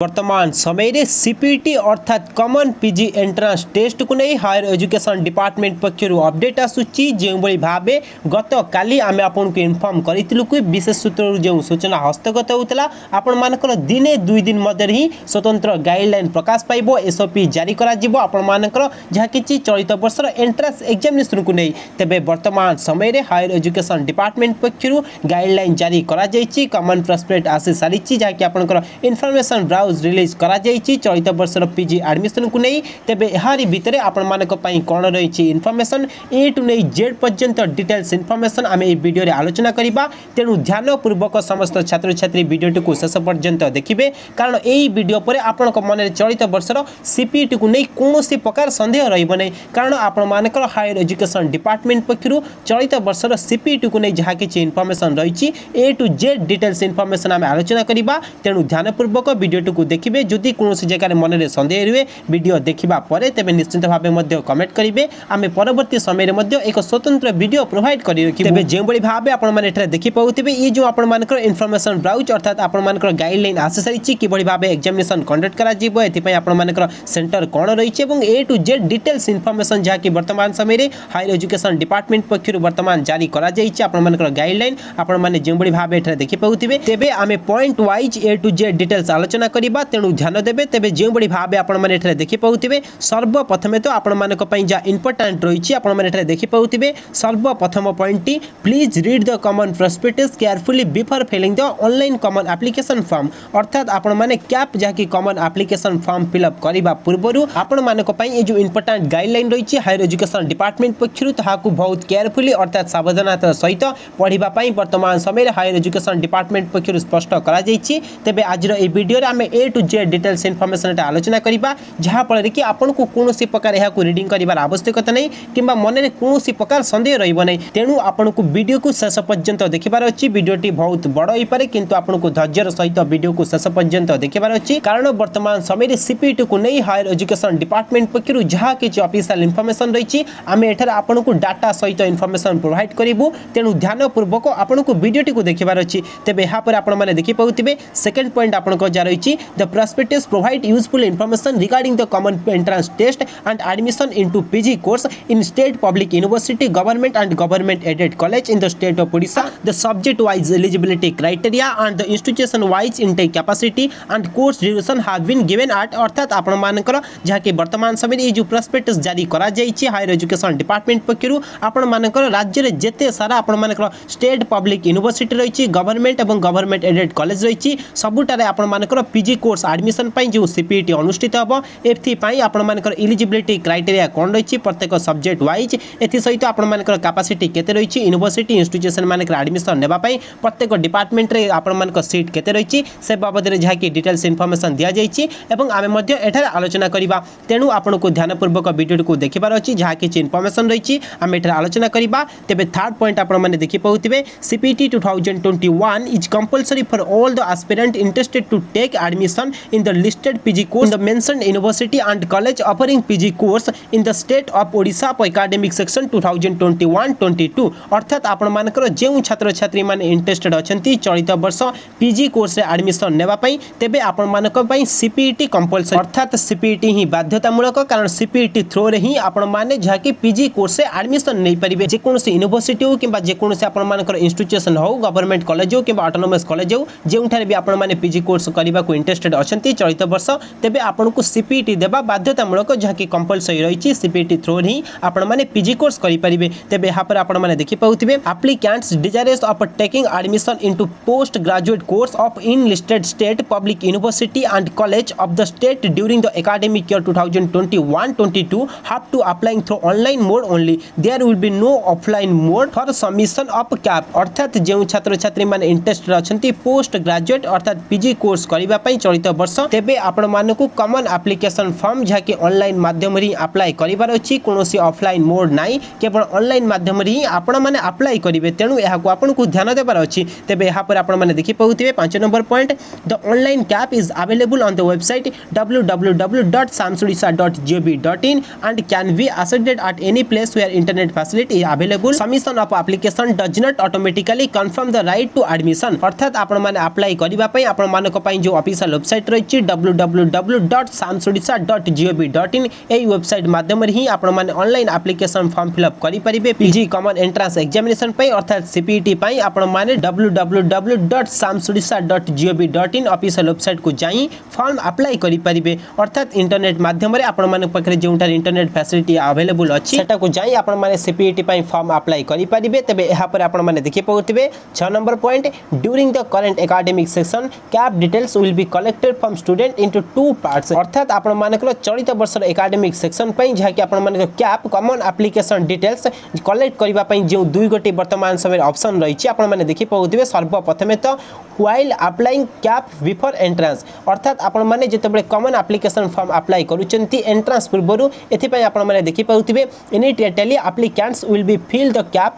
वर्तमान समय रे सीपीटी अर्थात कॉमन पीजी एंट्रांस टेस्ट को नहीं हायर एजुकेशन डिपार्टमेंट पक्षर अपडेट आसूची जो भावे गत काली आमे आपन को इन्फॉर्म करितलु कि विशेष सूत्र जो सूचना हस्तगत होतला आपण मानकर दिने 2 दिन मध्य ही स्वतंत्र गाइडलाइन प्रकाश पाइबो एसओपी जारी करा जिवो आपण मानकर जहा किछि चलित वर्षर एंट्रांस एग्जामिनेशन को नहीं तबे वर्तमान समय रे हायर एजुकेशन डिपार्टमेंट पक्षर गाइडलाइन जारी करा जायछि कॉमन प्रॉस्पेक्ट आसी सारिछि जहा कि आपनकर इन्फॉर्मेशन रिलीज करा जायछि चलित वर्षर पीजी एडमिशन को नहीं तेबे एहारी भितरे आपण मानक पई कोन रहिछि इन्फॉर्मेशन ए टू नहीं जेड पर्यंत डिटेल्स इन्फॉर्मेशन आमे ए वीडियो रे आलोचना करिबा तेनु ध्यान पूर्वक समस्त छात्र छात्री वीडियो को शेष पर्यंत देखिबे कारण एई वीडियो परे आपनक मन रे चलित वर्षर सीपीटी को नहीं कोनोसी प्रकार संदेह रहिबो नै कारण आपण मानकर हायर एजुकेशन डिपार्टमेंट पक्षरु चलित वर्षर सीपीटी को नहीं जहा किछि इन्फॉर्मेशन रहिछि A to Z details information आमे आलोचना करिबा तेनु ध्यान पूर्वक वीडियो को देखिबे जदि कोनोसी जगह मन रे संदेह रुए वीडियो देखिबा परे तेबे निश्चित भाबे मध्य कमेंट करिवे आमे परवर्ती समय रे मध्य एक स्वतंत्र वीडियो प्रोवाइड करि रखिबे तेबे जे बडी भाबे आपण माने एठरे देखि पाउतिबे ई जो आपण मानकर इन्फॉर्मेशन ब्राउच अर्थात आपण मानकर गाइडलाइन आसी सारिछि कि बडी भाबे एग्जामिनेशन कंडक्ट करा जिवो एथि पय आपण मानकर सेंटर कोन रहिछि एवं ए टू जेड डिटेल्स इन्फॉर्मेशन जहा कि वर्तमान समय रे हायर एजुकेशन डिपार्टमेंट पक्षरु वर्तमान जारी करा जायछि आपण मानकर गाइडलाइन आपण माने जे बडी भाबे एठरे देखि पाउतिबे तेबे आमे point wise A to Z details आलोचना करिबा तेनु ध्यान देबे तेबे जे बडी भाबे आपण माने एठरे देखि पाउतिबे सर्वप्रथमे तो आपण मानक पई जा इंपोर्टेंट रहिछि आपण माने एठरे देखि पाउतिबे सर्वप्रथम point please read the common prospectus carefully before filling the online common application form अर्थात आपण माने कैप जा कि common application form fill up करिबा पूर्वरु आपण मानक पई ए जो इंपोर्टेंट गाइडलाइन रहिछि हायर एजुकेशन डिपार्टमेंट पक्षरु ताहाकु बहुत केयरफुली अर्थात सावधानतार सहित पढिबा पई वर्तमान समय रे हायर एजुकेशन डिपार्टमेंट पक्षरु स्पष्ट करा जायछि तेबे आजर ए वीडियो रे हमें ए टू जेड डिटेल्स इन्फॉर्मेशन आलोचना करिबा जहा फल कि आपन को कोनोसी प्रकार एहा को रीडिंग करिवार आवश्यकता नै किबा मन रे कोनोसी प्रकार संदेह रहिबो नै तेनु आपन को वीडियो को शेष पर्यंत देखिबार अछि वीडियोटी बहुत बड़ होई पारे किंतु आपन को धैर्यर सहित वीडियो को शेष पर्यंत देखिबार अछि कारण वर्तमान समय रे सीपीटी को नै हायर एजुकेशन डिपार्टमेंट पक्षरु जहा किछि ऑफिशियल इन्फॉर्मेशन रहिछि आमे एठार आपन को डाटा सहित इन्फॉर्मेशन प्रोवाइड करिवु तेनु ध्यान पूर्वक आपन को वीडियोटी को देखिबार अछि तेबे एहा पर आपन माने देखि पाउतिबे सेकंड पॉइंट आपन को जा रहिछि the prospectus provide useful information regarding the common entrance test and admission into PG course in state public university government and government aided college in the state of Odisha the subject wise eligibility criteria and the institution wise intake capacity and course duration have been given at अर्थात आपण मानकर जहा कि वर्तमान समय ए जो prospectus जारी करा जायछि हायर एजुकेशन डिपार्टमेंट पक्षरु आपण मानकर राज्य रे जेते सारा आपण मानकर स्टेट पब्लिक यूनिवर्सिटी रहिछि गवर्नमेंट एवं गवर्नमेंट एडेड कॉलेज रहिछि सबुटारे आपण मानकर पीजी कोर्स एडमिशन पई जो सीपीटी अनुष्ठित हबो एथि पई आपण मानकर एलिजिबिलिटी क्राइटेरिया कोन रहिछि प्रत्येक सब्जेक्ट वाइज एथि सहित आपण मानकर कैपेसिटी केते रहिछि यूनिवर्सिटी इंस्टीट्यूशन मानकर एडमिशन नेबा पई प्रत्येक डिपार्टमेंट रे आपण मानकर सीट केते रहिछि से बाबद रे जहा कि डिटेल्स इन्फॉर्मेशन दिया जायछि एवं आमे मध्य एठार आलोचना करिबा तेनु आपण को ध्यान पूर्वक वीडियो को देखिबार अछि जहा कि इन्फॉर्मेशन रहिछि आमे एठार आलोचना करिबा तेबे थर्ड पॉइंट आपण माने देखि पाउतिबे CPT 2021 is compulsory for all the aspirant interested to take admission in the listed PG course in the mentioned university and college offering PG course in the state of Odisha for academic section 2021-22 अर्थात आपण मानकर जेउ छात्र छात्री माने interested अछंती चलित वर्ष PG course रे admission नेबा पई तेबे आपण मानक पई सीपीटी कंपल्सरी अर्थात सीपीटी ही बाध्यतामूलक कारण सीपीटी थ्रो रे ही आपण माने जहा कि PG कोर्स रे एडमिशन नै परिबे जे कोनोसी यूनिवर्सिटी हो किबा जे कोनोसी आपण मानकर इंस्टीट्यूशन हो गवर्नमेंट कॉलेज हो किबा ऑटोनोमस कॉलेज हो जेउठारे भी आपण माने PG कोर्स करिबा को इंटरेस्टेड अछंती चलित वर्ष तेबे आपन को सीपीटी देबा बाध्यतामूलक जहा कि कंपल्सरी रहिछि सीपीटी थ्रो ही आपण माने पीजी कोर्स करि परिबे तेबे हा पर आपण माने देखि पाउतिबे applicants desirous of taking admission into post graduate course of in listed state public university and college of the state during the academic year 2021-22 have to applying through online mode only there will be no offline mode for submission of CAF अर्थात जेउ छात्र छात्री माने interested अछंती post graduate अर्थात PG course करिबा पई चलित वर्ष तेबे आपण मानकु कॉमन एप्लीकेशन फॉर्म जहा कि ऑनलाइन माध्यम रे अप्लाई करिवार अछि कोनोसी ऑफलाइन मोड नाही केवल ऑनलाइन माध्यम रे आपण माने अप्लाई करिवे तेनु एहा को आपण को ध्यान देबार अछि तेबे एहा पर आपण माने देखि पाउतिबे 5 number point the online cap is available on the website www.samsudisa.gov.in and can be accessed at any place where internet facility is available submission of application does not automatically confirm the right to admission अर्थात आपण माने apply करिबा पई आपण मानक पई जो official official website रही www.samsodisha.gov.in एई वेबसाइट माध्यम ही आपण माने ऑनलाइन एप्लिकेशन फॉर्म फिलअप करि परिबे पीजी कॉमन एंट्रेंस एग्जामिनेशन पई अर्थात सीपीटी पई आपण माने www.samsodisha.gov.in ऑफिशियल वेबसाइट को जाई फॉर्म अप्लाई करि परिबे अर्थात इंटरनेट माध्यम रे आपण माने पकरे जेउटार इंटरनेट फैसिलिटी अवेलेबल अछि सेटा को जाई आपण माने सीपीटी पई फॉर्म अप्लाई करि परिबे तबे एहा पर आपण माने देखि पउतिबे 6 number point during the current academic session cap details will be collected from student into two parts अर्थात आपण माने चलित वर्ष एकेडमिक सेक्शन पई जहा कि आपण माने cap common application details collect करबा पई जे दुई गोटी वर्तमान समय ऑप्शन रही आपण माने देखि पउतिबे सर्वप्रथमे तो while applying CAF before entrance अर्थात आपण माने जेतेबेले कॉमन एप्लिकेशन फॉर्म अप्लाई करूचंती एंट्रेंस पूर्वरु एथि पई आपण माने देखि पउतिबे immediately applicants will be fill the CAF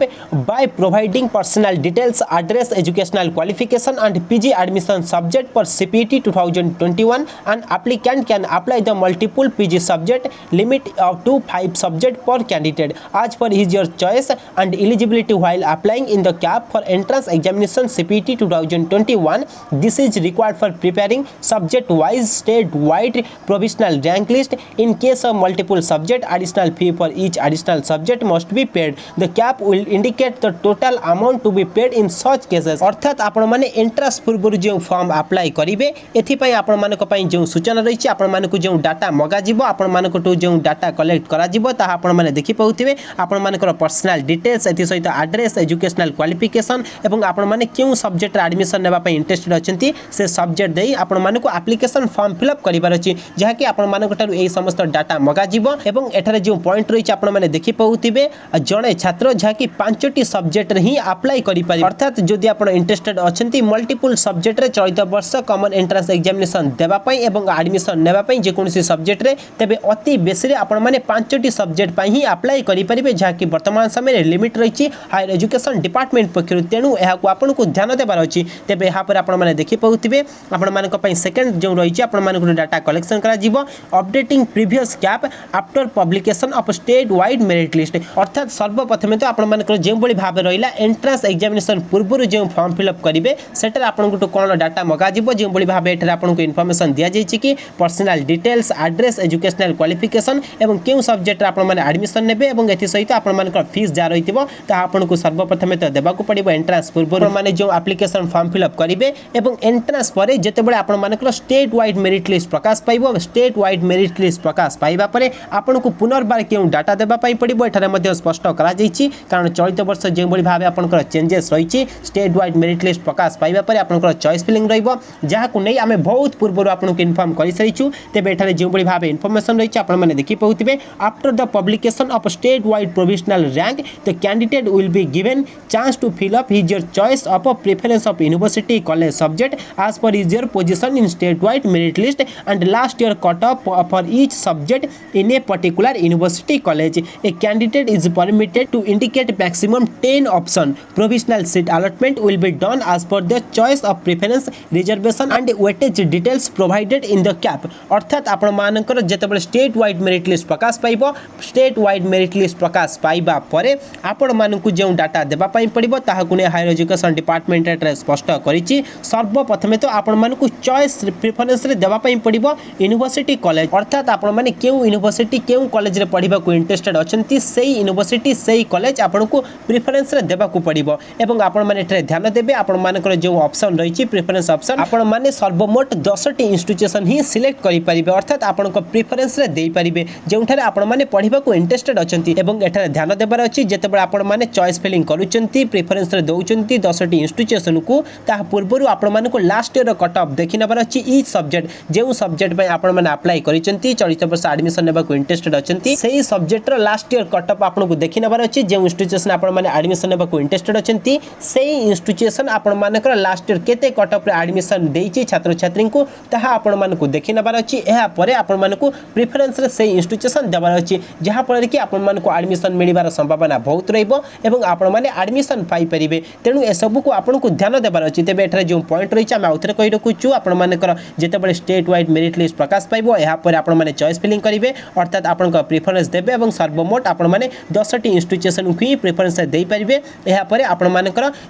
by providing personal details address educational qualification and PG admission subject for CPT 2021 and applicant can apply the multiple PG subject limit up to 5 subject per candidate as per his your choice and eligibility while applying in the CAP for entrance examination CPT 2021. This is required for preparing subject wise state wide provisional rank list. In case of multiple subject, additional fee for each additional subject must be paid. The CAP will indicate the total amount to be paid in such cases. अर्थात आपण माने entrance पूर्व जो form apply करिवे एथि पई आपण मानक पई जो सूचना रही आपण मानक जो डाटा मगा जिवो आपण मानक टू जो डाटा कलेक्ट करा जिवो ता आपण माने देखि पउथिबे आपण मानकर पर्सनल डिटेल्स एथि सहित एड्रेस एजुकेशनल क्वालिफिकेशन एवं आपण माने क्यों सब्जेक्ट रे एडमिशन नेबा पई इंटरेस्टेड अछंती से सब्जेक्ट देई आपण मानक एप्लिकेशन फॉर्म फिलअप करिबार अछि जहा कि आपण मानक टारु एई समस्त डाटा मगा जिवो एवं एठारे जो पॉइंट रही आपण माने देखि पउथिबे जणे छात्र जहा कि 5टी सब्जेक्ट रे ही अप्लाई करि पारि अर्थात जदि आपण इंटरेस्टेड अछंती मल्टीपल सब्जेक्ट रे चलित वर्ष कॉमन एंट्रेंस एग्जामिनेशन देबा पई एवं एडमिशन नेबा पई जे कोनसी सब्जेक्ट रे तबे अति बेसी रे आपण माने 5टी सब्जेक्ट पई ही अप्लाई करि परिबे जहा कि वर्तमान समय रे लिमिट रही हायर एजुकेशन डिपार्टमेंट पक्षरु तेनु एहा को आपण को ध्यान देबार अछि तबे एहा पर आपण माने देखि पउतिबे आपण मानक पई सेकंड जो रही आपण मानक डाटा कलेक्शन करा जिवो updating previous cap after publication of state wide merit list अर्थात सर्वप्रथमे तो आपण मानक जे बळी भाबे रहिला एंट्रेंस एग्जामिनेशन पूर्वरु जे फॉर्म फिलअप करिवे सेटर आपण को कोन डाटा मगा जिवो जे बळी भाबे एठरे आपण को इन्फॉर्मेशन दिया जाय छि कि personal details address educational qualification एवं केउ सब्जेक्ट आपण माने एडमिशन नेबे एवं एथि सहित आपण मानक फीस जा रहितिबो ता आपण को सर्वप्रथमे तो देबा को पड़िबो एंट्रेंस पूर्वरु माने जो एप्लिकेशन फॉर्म फिलअप करिवे एवं एंट्रेंस परे जेतेबेले आपण मानक स्टेट वाइड मेरिट लिस्ट प्रकाश पाइबो स्टेट वाइड मेरिट लिस्ट प्रकाश पाइबा परे आपण को पुनर्बार केउ डाटा देबा पई पड़िबो एठारे मध्ये स्पष्ट करा जाय छि कारण चलित वर्ष जे बळी भाबे आपण को चेंजेस रही छि स्टेट वाइड मेरिट लिस्ट प्रकाश पाइबा परे आपण को चॉइस फिलिंग रहिबो जहा को नै आमे बहुत पूर्व आपण को इन्फॉर्म करि सरिछु तेबे एठारे जे बळी भाबे इन्फॉर्मेशन रही छि आपण माने देखि पउतिबे after the publication of state wide provisional rank the candidate will be given chance to fill up his your choice of preference of university college subject as per his your position in statewide merit list and last year cut off for each subject in a particular university college. A candidate is permitted to indicate maximum 10 option. Provisional seat allotment will be done as per the choice of preference, reservation and weightage details provided in the cap. अर्थात आपण मानकर जेतेबेले state wide merit list प्रकाश पाइबो state wide merit list प्रकाश पाइबा परे आपण मानकु जे data देबा पई पड़िबो ताहा कुने हायर एजुकेशन डिपार्टमेंट रे स्पष्ट करिछि सर्वप्रथमे तो आपण मानकु चॉइस प्रेफरेंस रे देबा पई पड़िबो यूनिवर्सिटी कॉलेज अर्थात आपण माने केउ यूनिवर्सिटी केउ कॉलेज रे पढिबा को इंटरेस्टेड अछंती सेही यूनिवर्सिटी सेही कॉलेज आपण को प्रेफरेंस रे देबा को पड़िबो एवं आपण माने एठरे ध्यान देबे आपण मानकर जो ऑप्शन रहिछि प्रेफरेंस ऑप्शन आपण माने सर्वमोट 10 टी इंस्टीट्यूशन ही सिलेक्ट करि परिबे अर्थात आपण को प्रेफरेंस रे देई परिबे जेउठारे आपण माने पढिबा को इंटरेस्टेड अछंती एवं एठरे ध्यान देबार अछि जेतेबेले आपण माने चॉइस फिलिंग करूचंती प्रेफरेंस रे दउचंती 10 टी इंस्टीट्यूशन को ता पूर्वरु आपण माने को लास्ट ईयर कट ऑफ देखि नबार अछि ई सब्जेक्ट जेउ सब्जेक्ट पे आपण माने अप्लाई करिसंती चलित वर्ष एडमिशन नेबा को इंटरेस्टेड अछंती सेही सब्जेक्ट रो लास्ट ईयर कट ऑफ आपण को देखि नबार अछि जे इंस्टीट्यूशन आपण माने एडमिशन नेबा को इंटरेस्टेड अछंती सेही इंस्टीट्यूशन आपण माने कर लास्ट ईयर केते कट ऑफ रे एडमिशन देइछि छात्र छात्री को ताहा आपण माने को देखि नबार अछि एहा परे आपण माने को प्रेफरेंस रे सेही इंस्टीट्यूशन देबार अछि जहा पर कि आपण माने को एडमिशन मिलिबार संभावना बहुत रहइबो एवं आपण माने एडमिशन पाई परिबे तेनु ए सब को आपण को ध्यान देबार अछि तेबे एठारे जो पॉइंट रही आम आउे कही रखुचु आपंकर जितेबाला स्टेट वाइड मेरिट लिस्ट प्रकाश पाइब यापर आपने चॉइस फिलिंग करेंगे अर्थात आप प्रिफरेन्स देवे और सर्वमोट आपने 10टी इंस्टीट्यूशन को ही प्रिफरेन्स दे पारे यापर आपर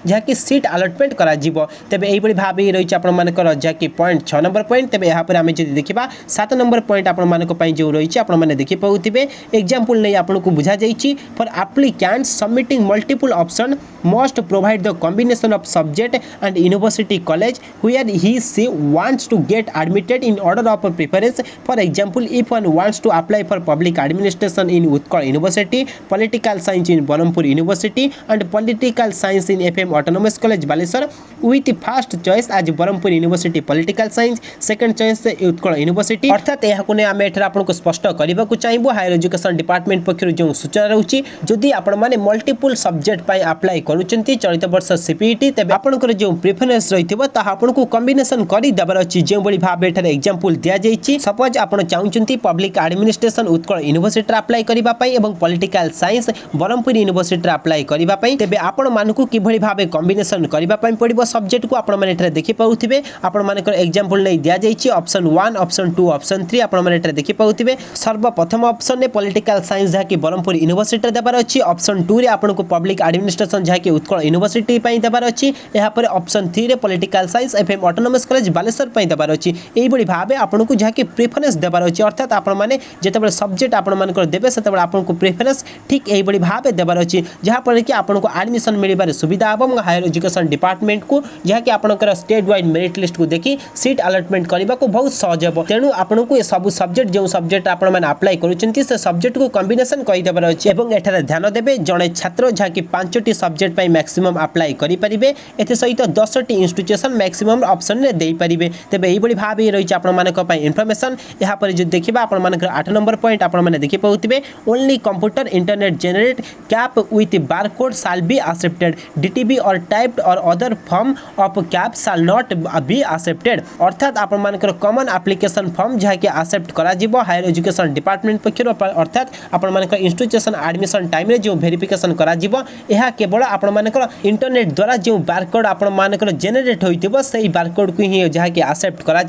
जहाँकि सीट अलटमेंट करा तेज यही भाव रही आपर जहाँकि पॉइंट 6 नंबर पॉइंट तेज यहाँ आम जब देखा 7 नंबर पॉइंट आपण जो रही आपने देखी पाते एग्जाम्पल नहीं आपको बुझा जाइए for applicant submitting multiple option must provide the combination of subject and university college where he she wants to get admitted in order of preference for example if one wants to apply for public administration in Utkal University political science in Brahmapur University and political science in FM autonomous college Baleswar with first choice as Brahmapur University political science second choice Utkal University अर्थात यह आम एठार आपको स्पष्ट करने को चाहिए higher education department पक्षर जो सूचना रही जदि आपने मल्टीपल सब्जेक्ट पर अप्लाई करुँच चलित वर्ष सीपीटी तेज आपंकर जो प्रिफरेन्स रही आपको कॉम्बिनेशन करदेवर अच्छी जो भाव एठार एग्जाम्पल दि जाइए सपोज आप चाहते public administration Utkal university apply करने और political science Berhampur university apply करने तेज आपण मानक किभली भाव कॉम्बिनेशन करने पड़ो सब्जेक्ट को आपने देखी पाथे आपर एग्जाम्पल नहीं दि जाइए ऑप्शन 1 ऑप्शन 2 ऑप्शन 3 आपने देखी पाथे सर्वप्रथम ऑप्शन में पॉलिटिकल साइंस जहाँकि ब्रह्मपुर यूनिवर्सिटी देवार अच्छी ऑप्शन 2 रे आपको पब्लिक एडमिनिस्ट्रेशन जहाँकि उत्कल यूनिवर्सिटी देवार अच्छी यहाँ ऑप्शन 3 रे political science FM autonomous college Baleshwar देवार अच्छी यही भाव आपको जहाँकि प्रिफरेन्स देवार अच्छी अर्थात आपने जिते सब्जेक्ट आपंकर देवे से आपको प्रिफरेन्स ठीक यही भाव देवार अच्छी जहाँफल कि आपको एडमिशन मिलबार सुविधा हम हायर एजुकेशन डिपार्टमेंट को जहाँकि आपंकर स्टेट वाइड मेरिट लिस्ट को देखी सीट अलटमेंट करने को बहुत सहज हो तेणु आपको ये सब सब्जेक्ट जो सब्जेक्ट आपने अप्लाई करुँच से सब्जेक्ट को कॉम्बिनेशन करदेवर अच्छी और एठार ध्यान देवे जड़े छात्र जहाँकि 5टी सब्जेक्ट मैक्सिमम अप्लाई करेंगे एसहित 10टी इंस्टीट्यूशन मैक्सिमम ऑप्शन में दे पारे तेज यही भाव रही है इनफॉरमेशन यहाँ पर जो देखा आप 8 नंबर पॉइंट आपने देखी पाते only computer internet generate cap with barcode shall be accepted डीटीबी और टाइप्ड और other form of cap shall not be accepted अर्थात आपर कॉमन एप्लिकेशन फॉर्म जहाँकि एक्सेप्ट करा हायर एजुकेशन डिपार्टमेंट पक्षर अर्थात आपर इंस्टीट्यूशन एडमिशन टाइम जो वेरिफिकेशन करा यह केवल आपर इंटरनेट द्वारा जो बारकोड आपर जेनेट होता से बारकोड को ही जहाँकि एक्सेप्ट करा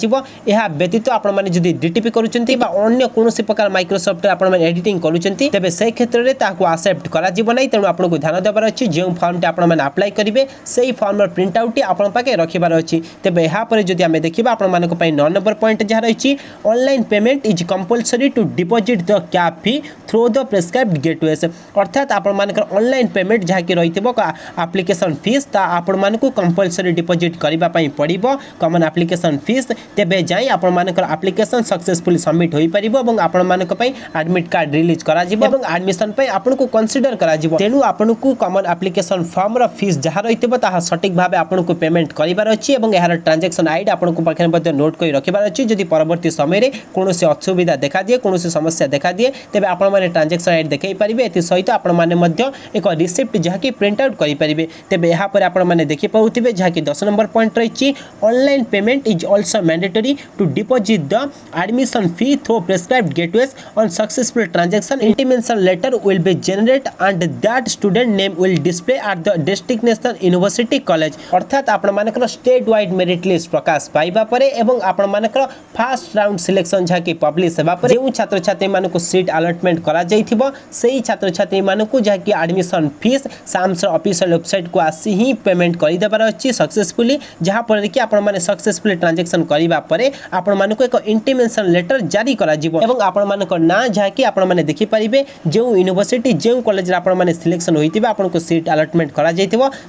यह व्यतीत आपने जब डीटीपी करुँच अन्य कौन प्रकार माइक्रोसॉफ्ट एडिटिंग करुँच तेज से क्षेत्र में एक्सेप्ट करा तेणु आपको ध्यान देवार अच्छी जो फॉर्म आपने अप्लाई करेंगे से फॉर्म प्रिंट आउट आपन पाखे रखिबार अच्छी तेज यहाँ पर जब आम देखा आपण 9 नंबर पॉइंट जहाँ रही online payment is compulsory to deposit the cap fee through the prescribed gateways अर्थात आपर ऑनलाइन पेमेंट जहाँ की रही एप्लिकेशन फीस आपण को कंपलसरी डिपोजिट करने पड़ो कॉमन एप्लिकेशन फीस तेज जाए आपर एप्लिकेशन सक्सेसफुली सबमिट हो पार और आपण एडमिट कार्ड रिलीज करा एडमिशन आपको कंसीडर करा तेणु आपन को कॉमन एप्लिकेशन फॉर्म रो फीस जहाँ रही सठिक भाव आपको पेमेंट करार अच्छी और यार ट्रांजेक्शन आईडी आपको पाखे नोट कर रखिबार अच्छी जदि परवर्ती समय कौन असुविधा देखा दिए कौन समस्या देखा दिए तेज आपने ट्रांजेक्शन आईडी देखई पारे सहित आपने एक रिसिप्ट जहाँकि प्रिंट आउट करेंगे तेज यहाँ पर आपने देखी पाते जहाँकि 10 नंबर पॉइंट रही online payment is also mandatory to deposit the admission fee through prescribed gateways on successful transaction intimation letter will be generate and that student name will display at the destination university college अर्थात आपंकर state wide merit list प्रकाश पाइबा परे एवं आपंकर first round selection जहाँकि publish होगा जो छात्र छात्री मानक सीट अलटमेंट करा से छात्र छात्री मानक जहाँकि admission fees SAMS official website को आसी ही पेमेंट करदेवार अच्छी सक्सेसफुली जहाँ पर कि आपने सक्सेसफुली ट्रांजेक्शन करने आपण मानक एक इंटीमेशन लेटर जारी करा आपण मानक ना जहाँकि आपने देखी पारे जो यूनिवर्सिटी जो कॉलेज आपने सिलेक्शन होती आपको सीट अलटमेंट करा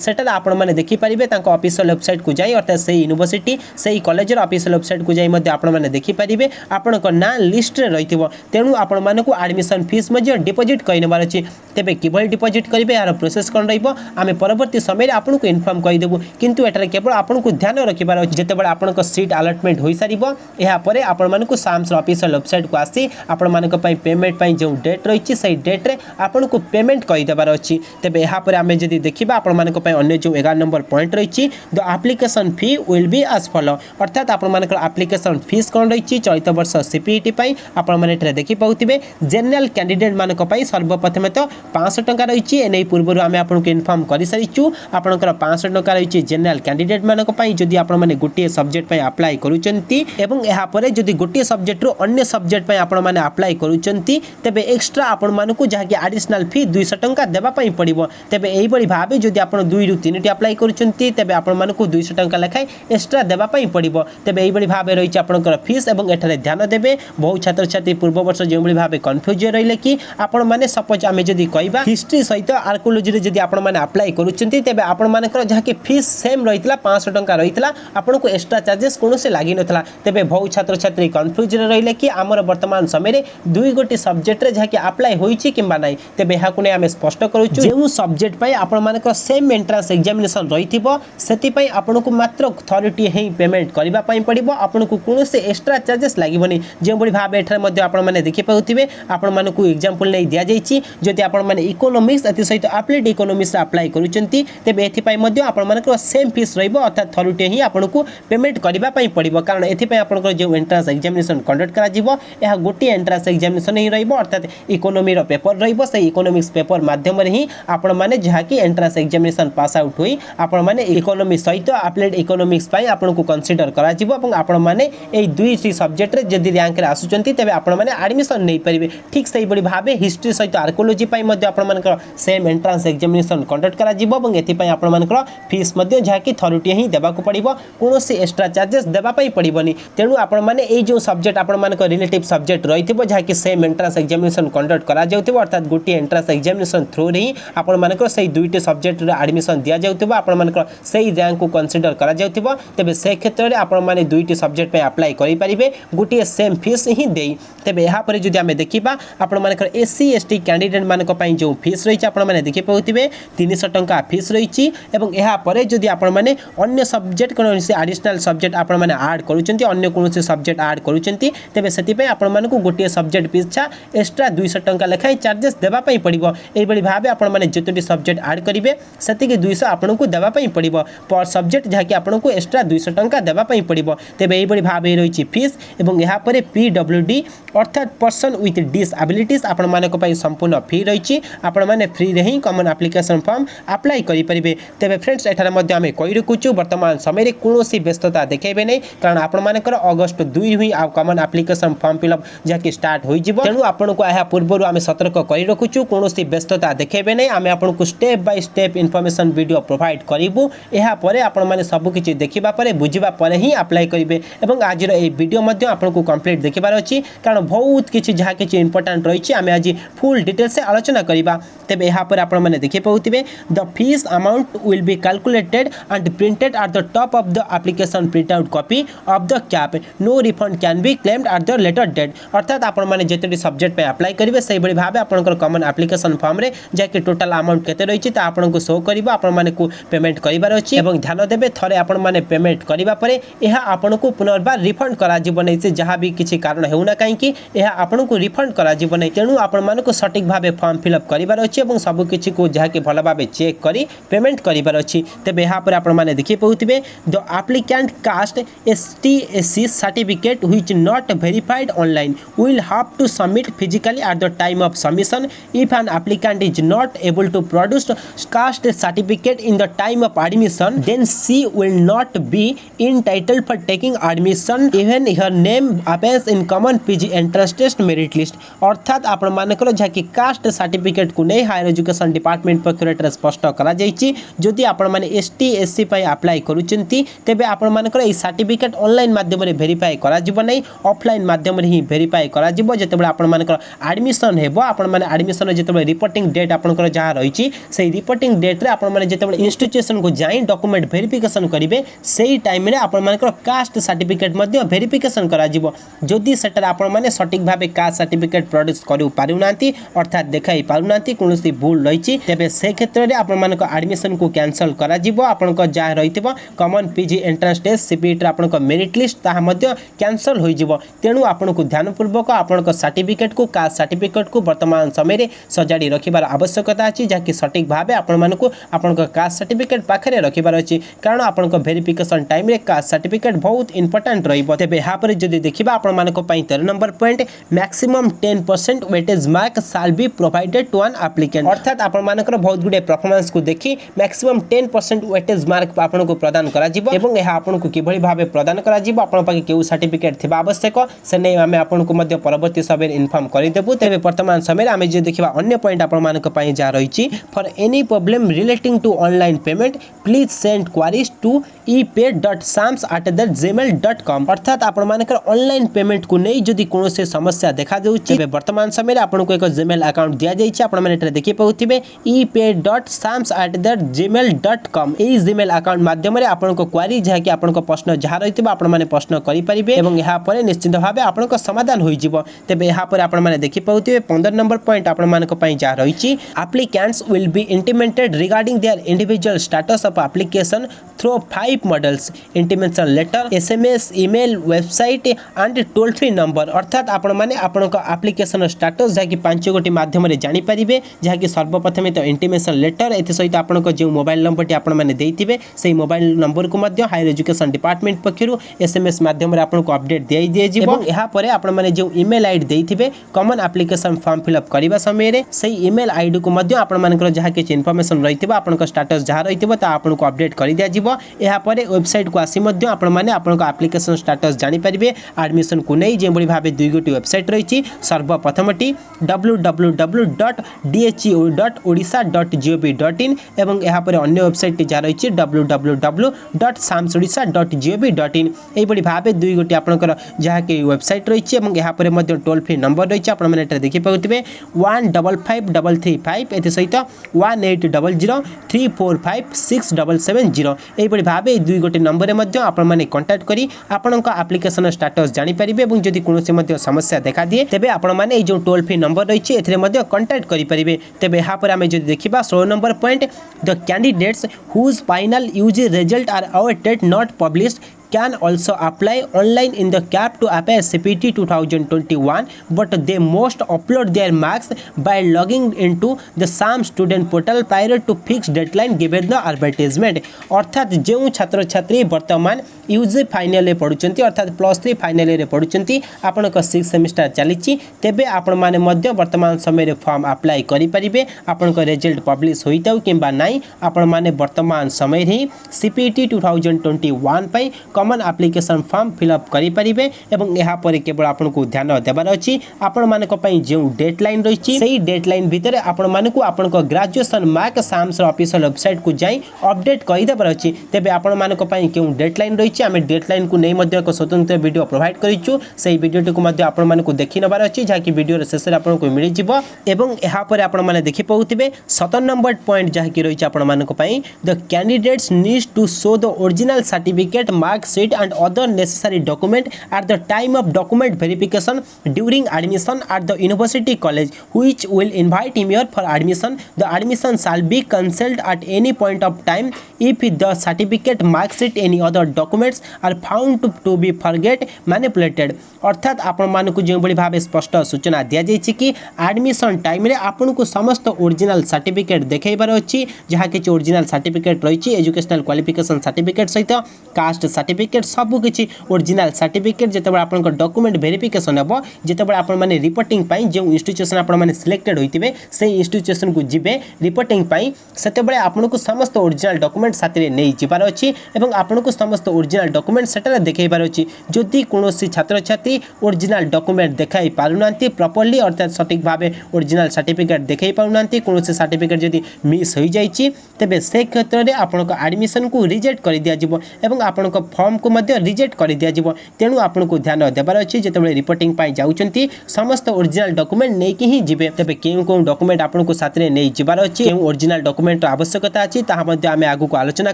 सेटा आपने देखी पारे ऑफिशियल वेबसाइट को जाए अर्थात से यूनिवर्सिटी से कॉलेज ऑफिशियल वेबसाइट को जाए आपने देखी पारे आपण ना लिस्ट रही तेणु आपण मानक एडमिशन फीस डिपोजिट करनेबार अच्छी तेज किभली डिपोजिट करेंगे यार प्रोसेस कौन रही परवर्ती समय आपको इनफॉर्म करदेबू किंतु एटार केवल आपको ध्यान रखिबार अच्छी जितेबाला आपन सीट अलटमेंट हो सार यापर आपण साम्स ऑफिशियल वेबसाइट को आसी आपण पेमेंट जो डेट रही से डेट रे आपन को पेमेंट करदेबार अच्छी तेज यहाँ पर आम जब देखा आपण अन्य जो 11 नंबर पॉइंट रही the application fee will be as follow अर्थात आपंकर एप्लिकेशन फीस कौन रही चलित वर्ष सीपीटी आपने देखी पाते जेनराल कैंडिडेट मानक सर्वप्रथम तो 500 टंका रही एने पूर्व आम आपको इनफॉर्म कर सारी आपंकर 500 टंका रही जेनराल एडिशनल कैंडिडेट मानक पई जदि आपण माने गोटे सब्जेक्ट पई अप्लाई करूचंती एवं एहा परे जदि गोटे सब्जेक्ट रो अन्य सब्जेक्ट पई आपण माने अप्लाई करूचंती तेबे एक्स्ट्रा आपण मानकु जहाकि एडिशनल फी 200 टंका देबा पई पड़िबो। तेबे एही बड़ी भाबे जदि आपण 2 रु 3 टी अप्लाई करूचंती तेबे आपण मानकु 200 टंका लेखाय एक्स्ट्रा देबा पई पड़िबो। तेबे एही बड़ी भाबे रहिछ आपनकर फीस एवं एठारे ध्यान देबे। बहु छात्र छात्री पूर्व वर्ष जे बड़ी भाबे कंफ्यूज रहिले कि आपण माने सपोज आमे जदि कहबा हिस्ट्री सहित आर्कियोलॉजी रे जदि आपण माने अप्लाई करूचंती तेबे आपण मानकर जहाकि फीस सेम रहितला 500 टंका रहितला आपनको एक्स्ट्रा चार्जेस कोनोसे लागि नथला। तेबे बहु छात्र छात्री कंफ्यूज रहिले कि हमर वर्तमान समय रे दुई गोटी सब्जेक्ट रे जहाकि अप्लाई होईची किंबा नाही। तेबे हाकु ने आमे स्पष्ट करूछु जेउ सब्जेक्ट पई आपण मानकर सेम एंट्रेंस एग्जामिनेशन रहिथिबो सेति पई आपनको मात्र थॉरिटी हे पेमेंट करिबा पई पड़िबो। आपनको कोनोसे एक्स्ट्रा चार्जेस लागिबोनी। जे बड़ी भाबे एठार मध्ये आपण माने देखि पाउथिबे आपण मानकु एग्जांपल नै दिया जाईची जदि आपण माने इकोनॉमिक्स अति सहित एप्लाइड इकोनॉमिक्स अप्लाई करूचंती तेबे एथि पई मध्ये आपण मानकर सेम फीस रहिबो अर्थात थॉरिटी ही आपनको पेमेंट करिबा पई पड़िबो। कारण एथि पई आपनकर जे एंट्रेंस एग्जामिनेशन कंडक्ट करा जिवो एहा गोटी एंट्रेंस एग्जामिनेशन ही रहिबो अर्थात इकोनॉमी रो पेपर रहिबो। से इकोनॉमिक्स पेपर माध्यम रे ही आपण माने जहा कि एंट्रेंस एग्जामिनेशन पास आउट होई आपण माने इकोनॉमी सहित एप्लाइड इकोनॉमिक्स पई आपनको कंसीडर करा जिवो एवं आपण माने एई दुई टी सब्जेक्ट रे जदि रैंक रे आसुचंती तेबे आपण माने एडमिशन नै परिबे। ठीक सही बड़ी भाबे हिस्ट्री सहित आर्कियोलॉजी पई मध्ये आपण मानकर सेम एंट्रेंस एग्जामिनेशन कंडक्ट करा जिवो एवं एथि पई आपण मानकर फीस मध्ये जहा कि थॉरिटी ही देबा को पड़िबो कोनोसी एक्स्ट्रा चार्जेस देबा पई पड़िबोनी। तेनु आपण माने एई जो सब्जेक्ट आपण मानकर रिलेटिव सब्जेक्ट रहिथिबो जहा कि सेम एंट्रेंस एग्जामिनेशन कंडक्ट करा जाउथिबो अर्थात गोटी एंट्रेंस एग्जामिनेशन थ्रू रे ही आपण मानकर सेई दुईटे सब्जेक्ट रे एडमिशन दिया जाउथिबो आपण मानकर सेई रैंक को कंसीडर करा जाउथिबो। तेबे से क्षेत्र रे आपण माने दुईटे सब्जेक्ट पे अप्लाई करि परिबे गोटी सेम फीस ही देई। तेबे एहा परे जदि हमें देखिबा आपण मानकर एससी एसटी कैंडिडेट मानक पई जो फीस रहिछ आपण माने देखि पाउथिबे 300 टंका फीस रहिछि एवं एहा परे जदि आपण माने अन्य सब्जेक्ट कोनोसी एडिशनल सब्जेक्ट आपण माने ऐड करूचंती अन्य कोनोसी सब्जेक्ट ऐड करूचंती तेबे सेति पे आपण मानकु गोटी सब्जेक्ट पिछा एक्स्ट्रा 200 टंका लेखाय चार्जेस देबा पई पड़िबो। एई बड़ी भाबे आपण माने जतोटी सब्जेक्ट ऐड करिवे सेति के 200 आपनको देबा पई पड़िबो पर सब्जेक्ट जहा कि आपनको एक्स्ट्रा 200 टंका देबा पई पड़िबो। तेबे एई बड़ी भाबे रहिछि फीस एवं एहा परे पीडब्ल्यूडी अर्थात पर्सन विथ डिसएबिलिटीज आपण मानक पई संपूर्ण फी रहिछि। आपण माने फ्री रे ही कॉमन एप्लीकेशन फॉर्म अप्लाई करि परिबे। तेबे फ्रेंड्स एठार मध्ये हमें कहि रखुछु वर्तमान समय रे कोनोसी व्यस्तता देखेबे नै कारण आपण मानकर अगस्त 2 हुई आ कॉमन एप्लीकेशन फॉर्म फिलअप जहा कि स्टार्ट होई जिवो। तेनु आपनको एहा पूर्वरु हमें सतर्क करि रखुछु कोनोसी व्यस्तता देखेबे नै हमें आपनको step by step information video provide करिवु। एहा परे आपण माने सब किछि देखिबा परे बुझिबा परे ही अप्लाई करिवे एवं आज रो ए वीडियो मध्ये आपनको कंप्लीट देखिबार अछि कारण बहुत किछि जहा किछि इंपोर्टेंट रहिछि हमें आज फुल डिटेल से आलोचना करिबा। तेबे एहा पर आपण माने देखि पाउथिबे the fees amount will be calculated and printed at the top of the application print out copy of the CAF no refund can be claimed at the later date. अर्थात आपण माने जेतेटी सब्जेक्ट पे अप्लाई करिवे सेही बड़ी भाबे आपनकर common application form रे जाके टोटल अमाउंट केते रहिछि ता आपनको शो करिवो आपण माने को पेमेंट करिवार अछि एवं ध्यान देबे थरे आपण माने पेमेंट करिवा परे एहा आपनको पुनर्बार रिफंड करा जिवो नै से जहा भी किछि कारण हेउना काहे कि एहा आपनको रिफंड करा जिवो नै। तेनु आपण मानको सटीक भाबे फॉर्म फिलअप करिवार अछि एवं सब किछि को जहा कि भलो भाबे चेक करी पेमेंट करिवार अछि। तेबे एहा पर आपण माने देखि पाउथिबे the applicant caste ST/SC certificate which not verified online will have to submit physically at the time of submission if an applicant is not able to produce caste certificate in the time of admission then she will not be entitled for taking admission even her name appears in common PG entrance test merit list। अर्थात आपण मानकर जहा कि cast certificate को नै higher education department पक्षर स्पष्ट करा जायछि जदि आपण माने ST/SC पई अप्लाई करूचंती तेबे आपण मानकर ए सर्टिफिकेट ऑनलाइन माध्यम रे वेरीफाई करा जिवो नै ऑफलाइन माध्यम रे ही वेरीफाई करा जिवो। जेतेबे आपण मानकर एडमिशन हेबो आपण माने एडमिशन जेतेबे रिपोर्टिंग डेट आपनकर जहा रहिछि सेही रिपोर्टिंग डेट रे आपण माने जेतेबे इंस्टीट्यूशन को जाई डॉक्यूमेंट वेरिफिकेशन करिवे सेही टाइम रे आपण मानकर कास्ट सर्टिफिकेट मध्ये वेरिफिकेशन करा जिवो। जदि सेटर आपण माने सटीक भाबे कास्ट सर्टिफिकेट प्रोड्यूस करू पारु नांती अर्थात देखाई पारु नांती कोनोसी भूल रहिछि तेबे से क्षेत्र रे आपण मानक एडमिशन को कैंसिल करा जिवो। आपनक जा रहितबो common PG entrance test CPT आपनक मेरिट लिस्ट ताहा मध्ये कैंसिल होई जिवो। तेनु आपनको ध्यान पूर्वक आपनक सर्टिफिकेट को कास्ट सर्टिफिकेट को वर्तमान समय रे सजाडी रखिबार आवश्यकता अछि जाकि सटीक भाबे आपण मानको आपनक कास्ट सर्टिफिकेट पाखरे रखिबार अछि कारण आपनक वेरिफिकेशन टाइम रे कास्ट सर्टिफिकेट बहुत इंपोर्टेंट रहिबो। तेबे हा पर जदि देखिबा आपण मानको पई 13 number point maximum 10% weightage mark shall be provided to an applicant. अर्थात आपण मानकर बहुत गुडे परफॉर्मेंस को देखि मैक्सिमम 10% वेटेज ग्रेस मार्क आपको प्रदान करा जिवो एवं यह आपको किभଳି भाबे प्रदान करा जिवो आपन पाके केउ सर्टिफिकेट थिबा आवश्यक से नै आमे आपनको मध्य परवर्ती समय इन्फॉर्म करि देबु। तेबे वर्तमान समय आमे जे देखिबा अन्य पॉइंट आपन मानक पई जा रहिछि for any problem relating to online payment please send queries to epay.sams@gmail.com अर्थात आपण मानकर ऑनलाइन पेमेंट को नै जदि कोनोसे समस्या देखा देउछि वर्तमान समय आपनको एक जीमेल अकाउंट दिया जाइछि आपण माने एटा देखि पाउथिबे epay.sams@gmail.com एई जीमेल अकाउंट माध्यम रे आपनको क्वेरी जहा कि आपनको प्रश्न जहा रहितबा आपण माने प्रश्न करि परिबे एवं यहा परे निश्चित भाबे आपनको समाधान होई जिवो। तेबे यहा परे आपण माने देखि पाउथिबे 15 नंबर पॉइंट आपण मानक पई जा रहिछि applicants will be intimated regarding their individual status of application through 5 models intimation letter SMS email website and toll free number अर्थात आपण माने आपनको एप्लीकेशन स्टेटस जहा कि 5 गोटी माध्यम रे जानि परिबे जहा कि सर्वप्रथम तो इंटिमेशन लेटर एथि सहित आपनको जे मोबाइल नंबर टी आपण माने देइथिबे सेही मोबाइल नंबर को मध्य हायर एजुकेशन डिपार्टमेंट पक्षरु SMS माध्यम रे आपनको अपडेट देइ दिए जिवो। एहा परे आपण माने जे ईमेल आईडी देइथिबे common application form fill up करिबा समय रे सेही ईमेल आईडी को मध्य आपण मानकर जहा कि इन्फॉर्मेशन रहिथिबा आपनको स्टेटस जहा रहिथिबो ता आपनको अपडेट करि दिया जिवो। एहा परे वेबसाइट को आसी मध्य आपण माने आपनको एप्लीकेशन स्टेटस जानि परिबे एडमिशन को नै जे बडी भाबे दुई गोटी वेबसाइट रहिछि सर्वप्रथमटी www.dho.odisha.gov.in एवं एहा परे अन्य वेबसाइट टी जा रहिछि www.samsodisha.gov.in एई बडी भाबे दुई गोटी आपनकर जहा कि वेबसाइट रहिछि एवं एहा परे मध्य टोल फ्री नंबर रहिछि आपण माने एटा देखि पाउथिबे 155335 एते सहित 1800345677 एई बडी भाबे दुई गोटी नंबर रे मध्य आपण माने कांटेक्ट करी आपनका एप्लीकेशन स्टेटस जानि परिबे एवं जदि कोनोसे मध्य समस्या देखा दिए तेबे आपण माने ए जो टोल फ्री नंबर रहिछि एथिरे मध्य कांटेक्ट करि परिबे। तेबे यहा पर आमे जदि देखिबा 16 number point the candidates whose final UG result are awaited not published can also apply online in the CAP to APS CPT 2021 but they must upload their marks by logging into the SAM student portal prior to fixed deadline given the advertisement अर्थात जो छात्र छात्री वर्तमान UG final रे पढुचंती अर्थात +3 final रे पढुचंती आपनक 6 semester चलीची तेबे आपण माने मध्य वर्तमान समय रे फॉर्म अप्लाई करि परिबे आपनक रिजल्ट पब्लिश होइताउ किबा नाही आपण माने वर्तमान समय रे CPT 2021 पई common application form fill up करि परिबे एवं एहा परे केवल आपनको ध्यान देबार अछि आपण मानक पई जे डेडलाइन रहिछि सेही डेडलाइन भितरे आपण मानकु आपनको graduation mark SAMS official website को जाई अपडेट करि देबार अछि। तेबे आपण मानक पई केउ डेडलाइन रहिछि आमे डेडलाइन को नै मध्य एक स्वतंत्र वीडियो प्रोवाइड करिछु सेही वीडियोटी को मध्य आपण मानकु देखि नबार अछि जहा कि वीडियो रे शेष रे आपनको मिलि जिवो एवं एहा परे आपण माने देखि पाउथिबे 17 नंबर पॉइंट जहा कि रहिछि आपण मानक पई the candidates needs to show the original certificate mark sheet and other necessary document at the time of document verification during admission at the university college which will invite him here for admission. The admission shall be cancelled at any point of time if the certificate mark sheet any other documents are found to be forget manipulated अर्थात आपण मानकु जे बडी भाबे स्पष्ट सूचना दिया जायछि कि admission time रे आपनको समस्त original certificate देखैबार अछि जहा कि ओरिजिनल सर्टिफिकेट रहिछि एजुकेशनल क्वालिफिकेशन सर्टिफिकेट सहित कास्ट सर्टिफिकेट सब किछि ओरिजिनल सर्टिफिकेट जेतेबे आपनक डॉक्यूमेंट वेरिफिकेशन हेबो जेतेबे आपण माने रिपोर्टिंग पई जे इंस्टीट्यूशन आपण माने सिलेक्टेड होइतिबे से इंस्टीट्यूशन को जिबे रिपोर्टिंग पई सेतेबे आपनको समस्त ओरिजिनल डॉक्यूमेंट साथरे नै जिबार अछि एवं आपनको समस्त ओरिजिनल डॉक्यूमेंट सेटरे देखैबार अछि जदि कोनोसी छात्र छात्री ओरिजिनल डॉक्यूमेंट देखाई पारुनांती प्रॉपर्ली अर्थात सटीक भाबे ओरिजिनल सर्टिफिकेट देखाई पारुनांती कोनोसी सर्टिफिकेट जदि मिस होई जाईछि तेबे से क्षेत्र रे आपनको एडमिशन को रिजेक्ट करि दिया जिवो एवं आपनको फॉर्म को मध्य रिजेक्ट करि दिया जिवो तेनु आपनको ध्यान देबार अछि जेतेबे रिपोर्टिंग पाई जाउचंती समस्त ओरिजिनल डॉक्यूमेंट नै कि ही जिबे तेबे केउ कोन डॉक्यूमेंट आपनको साथरे नै जिबार अछि केउ ओरिजिनल डॉक्यूमेंट आवश्यकता अछि ताहा मध्य आमे आगु को आलोचना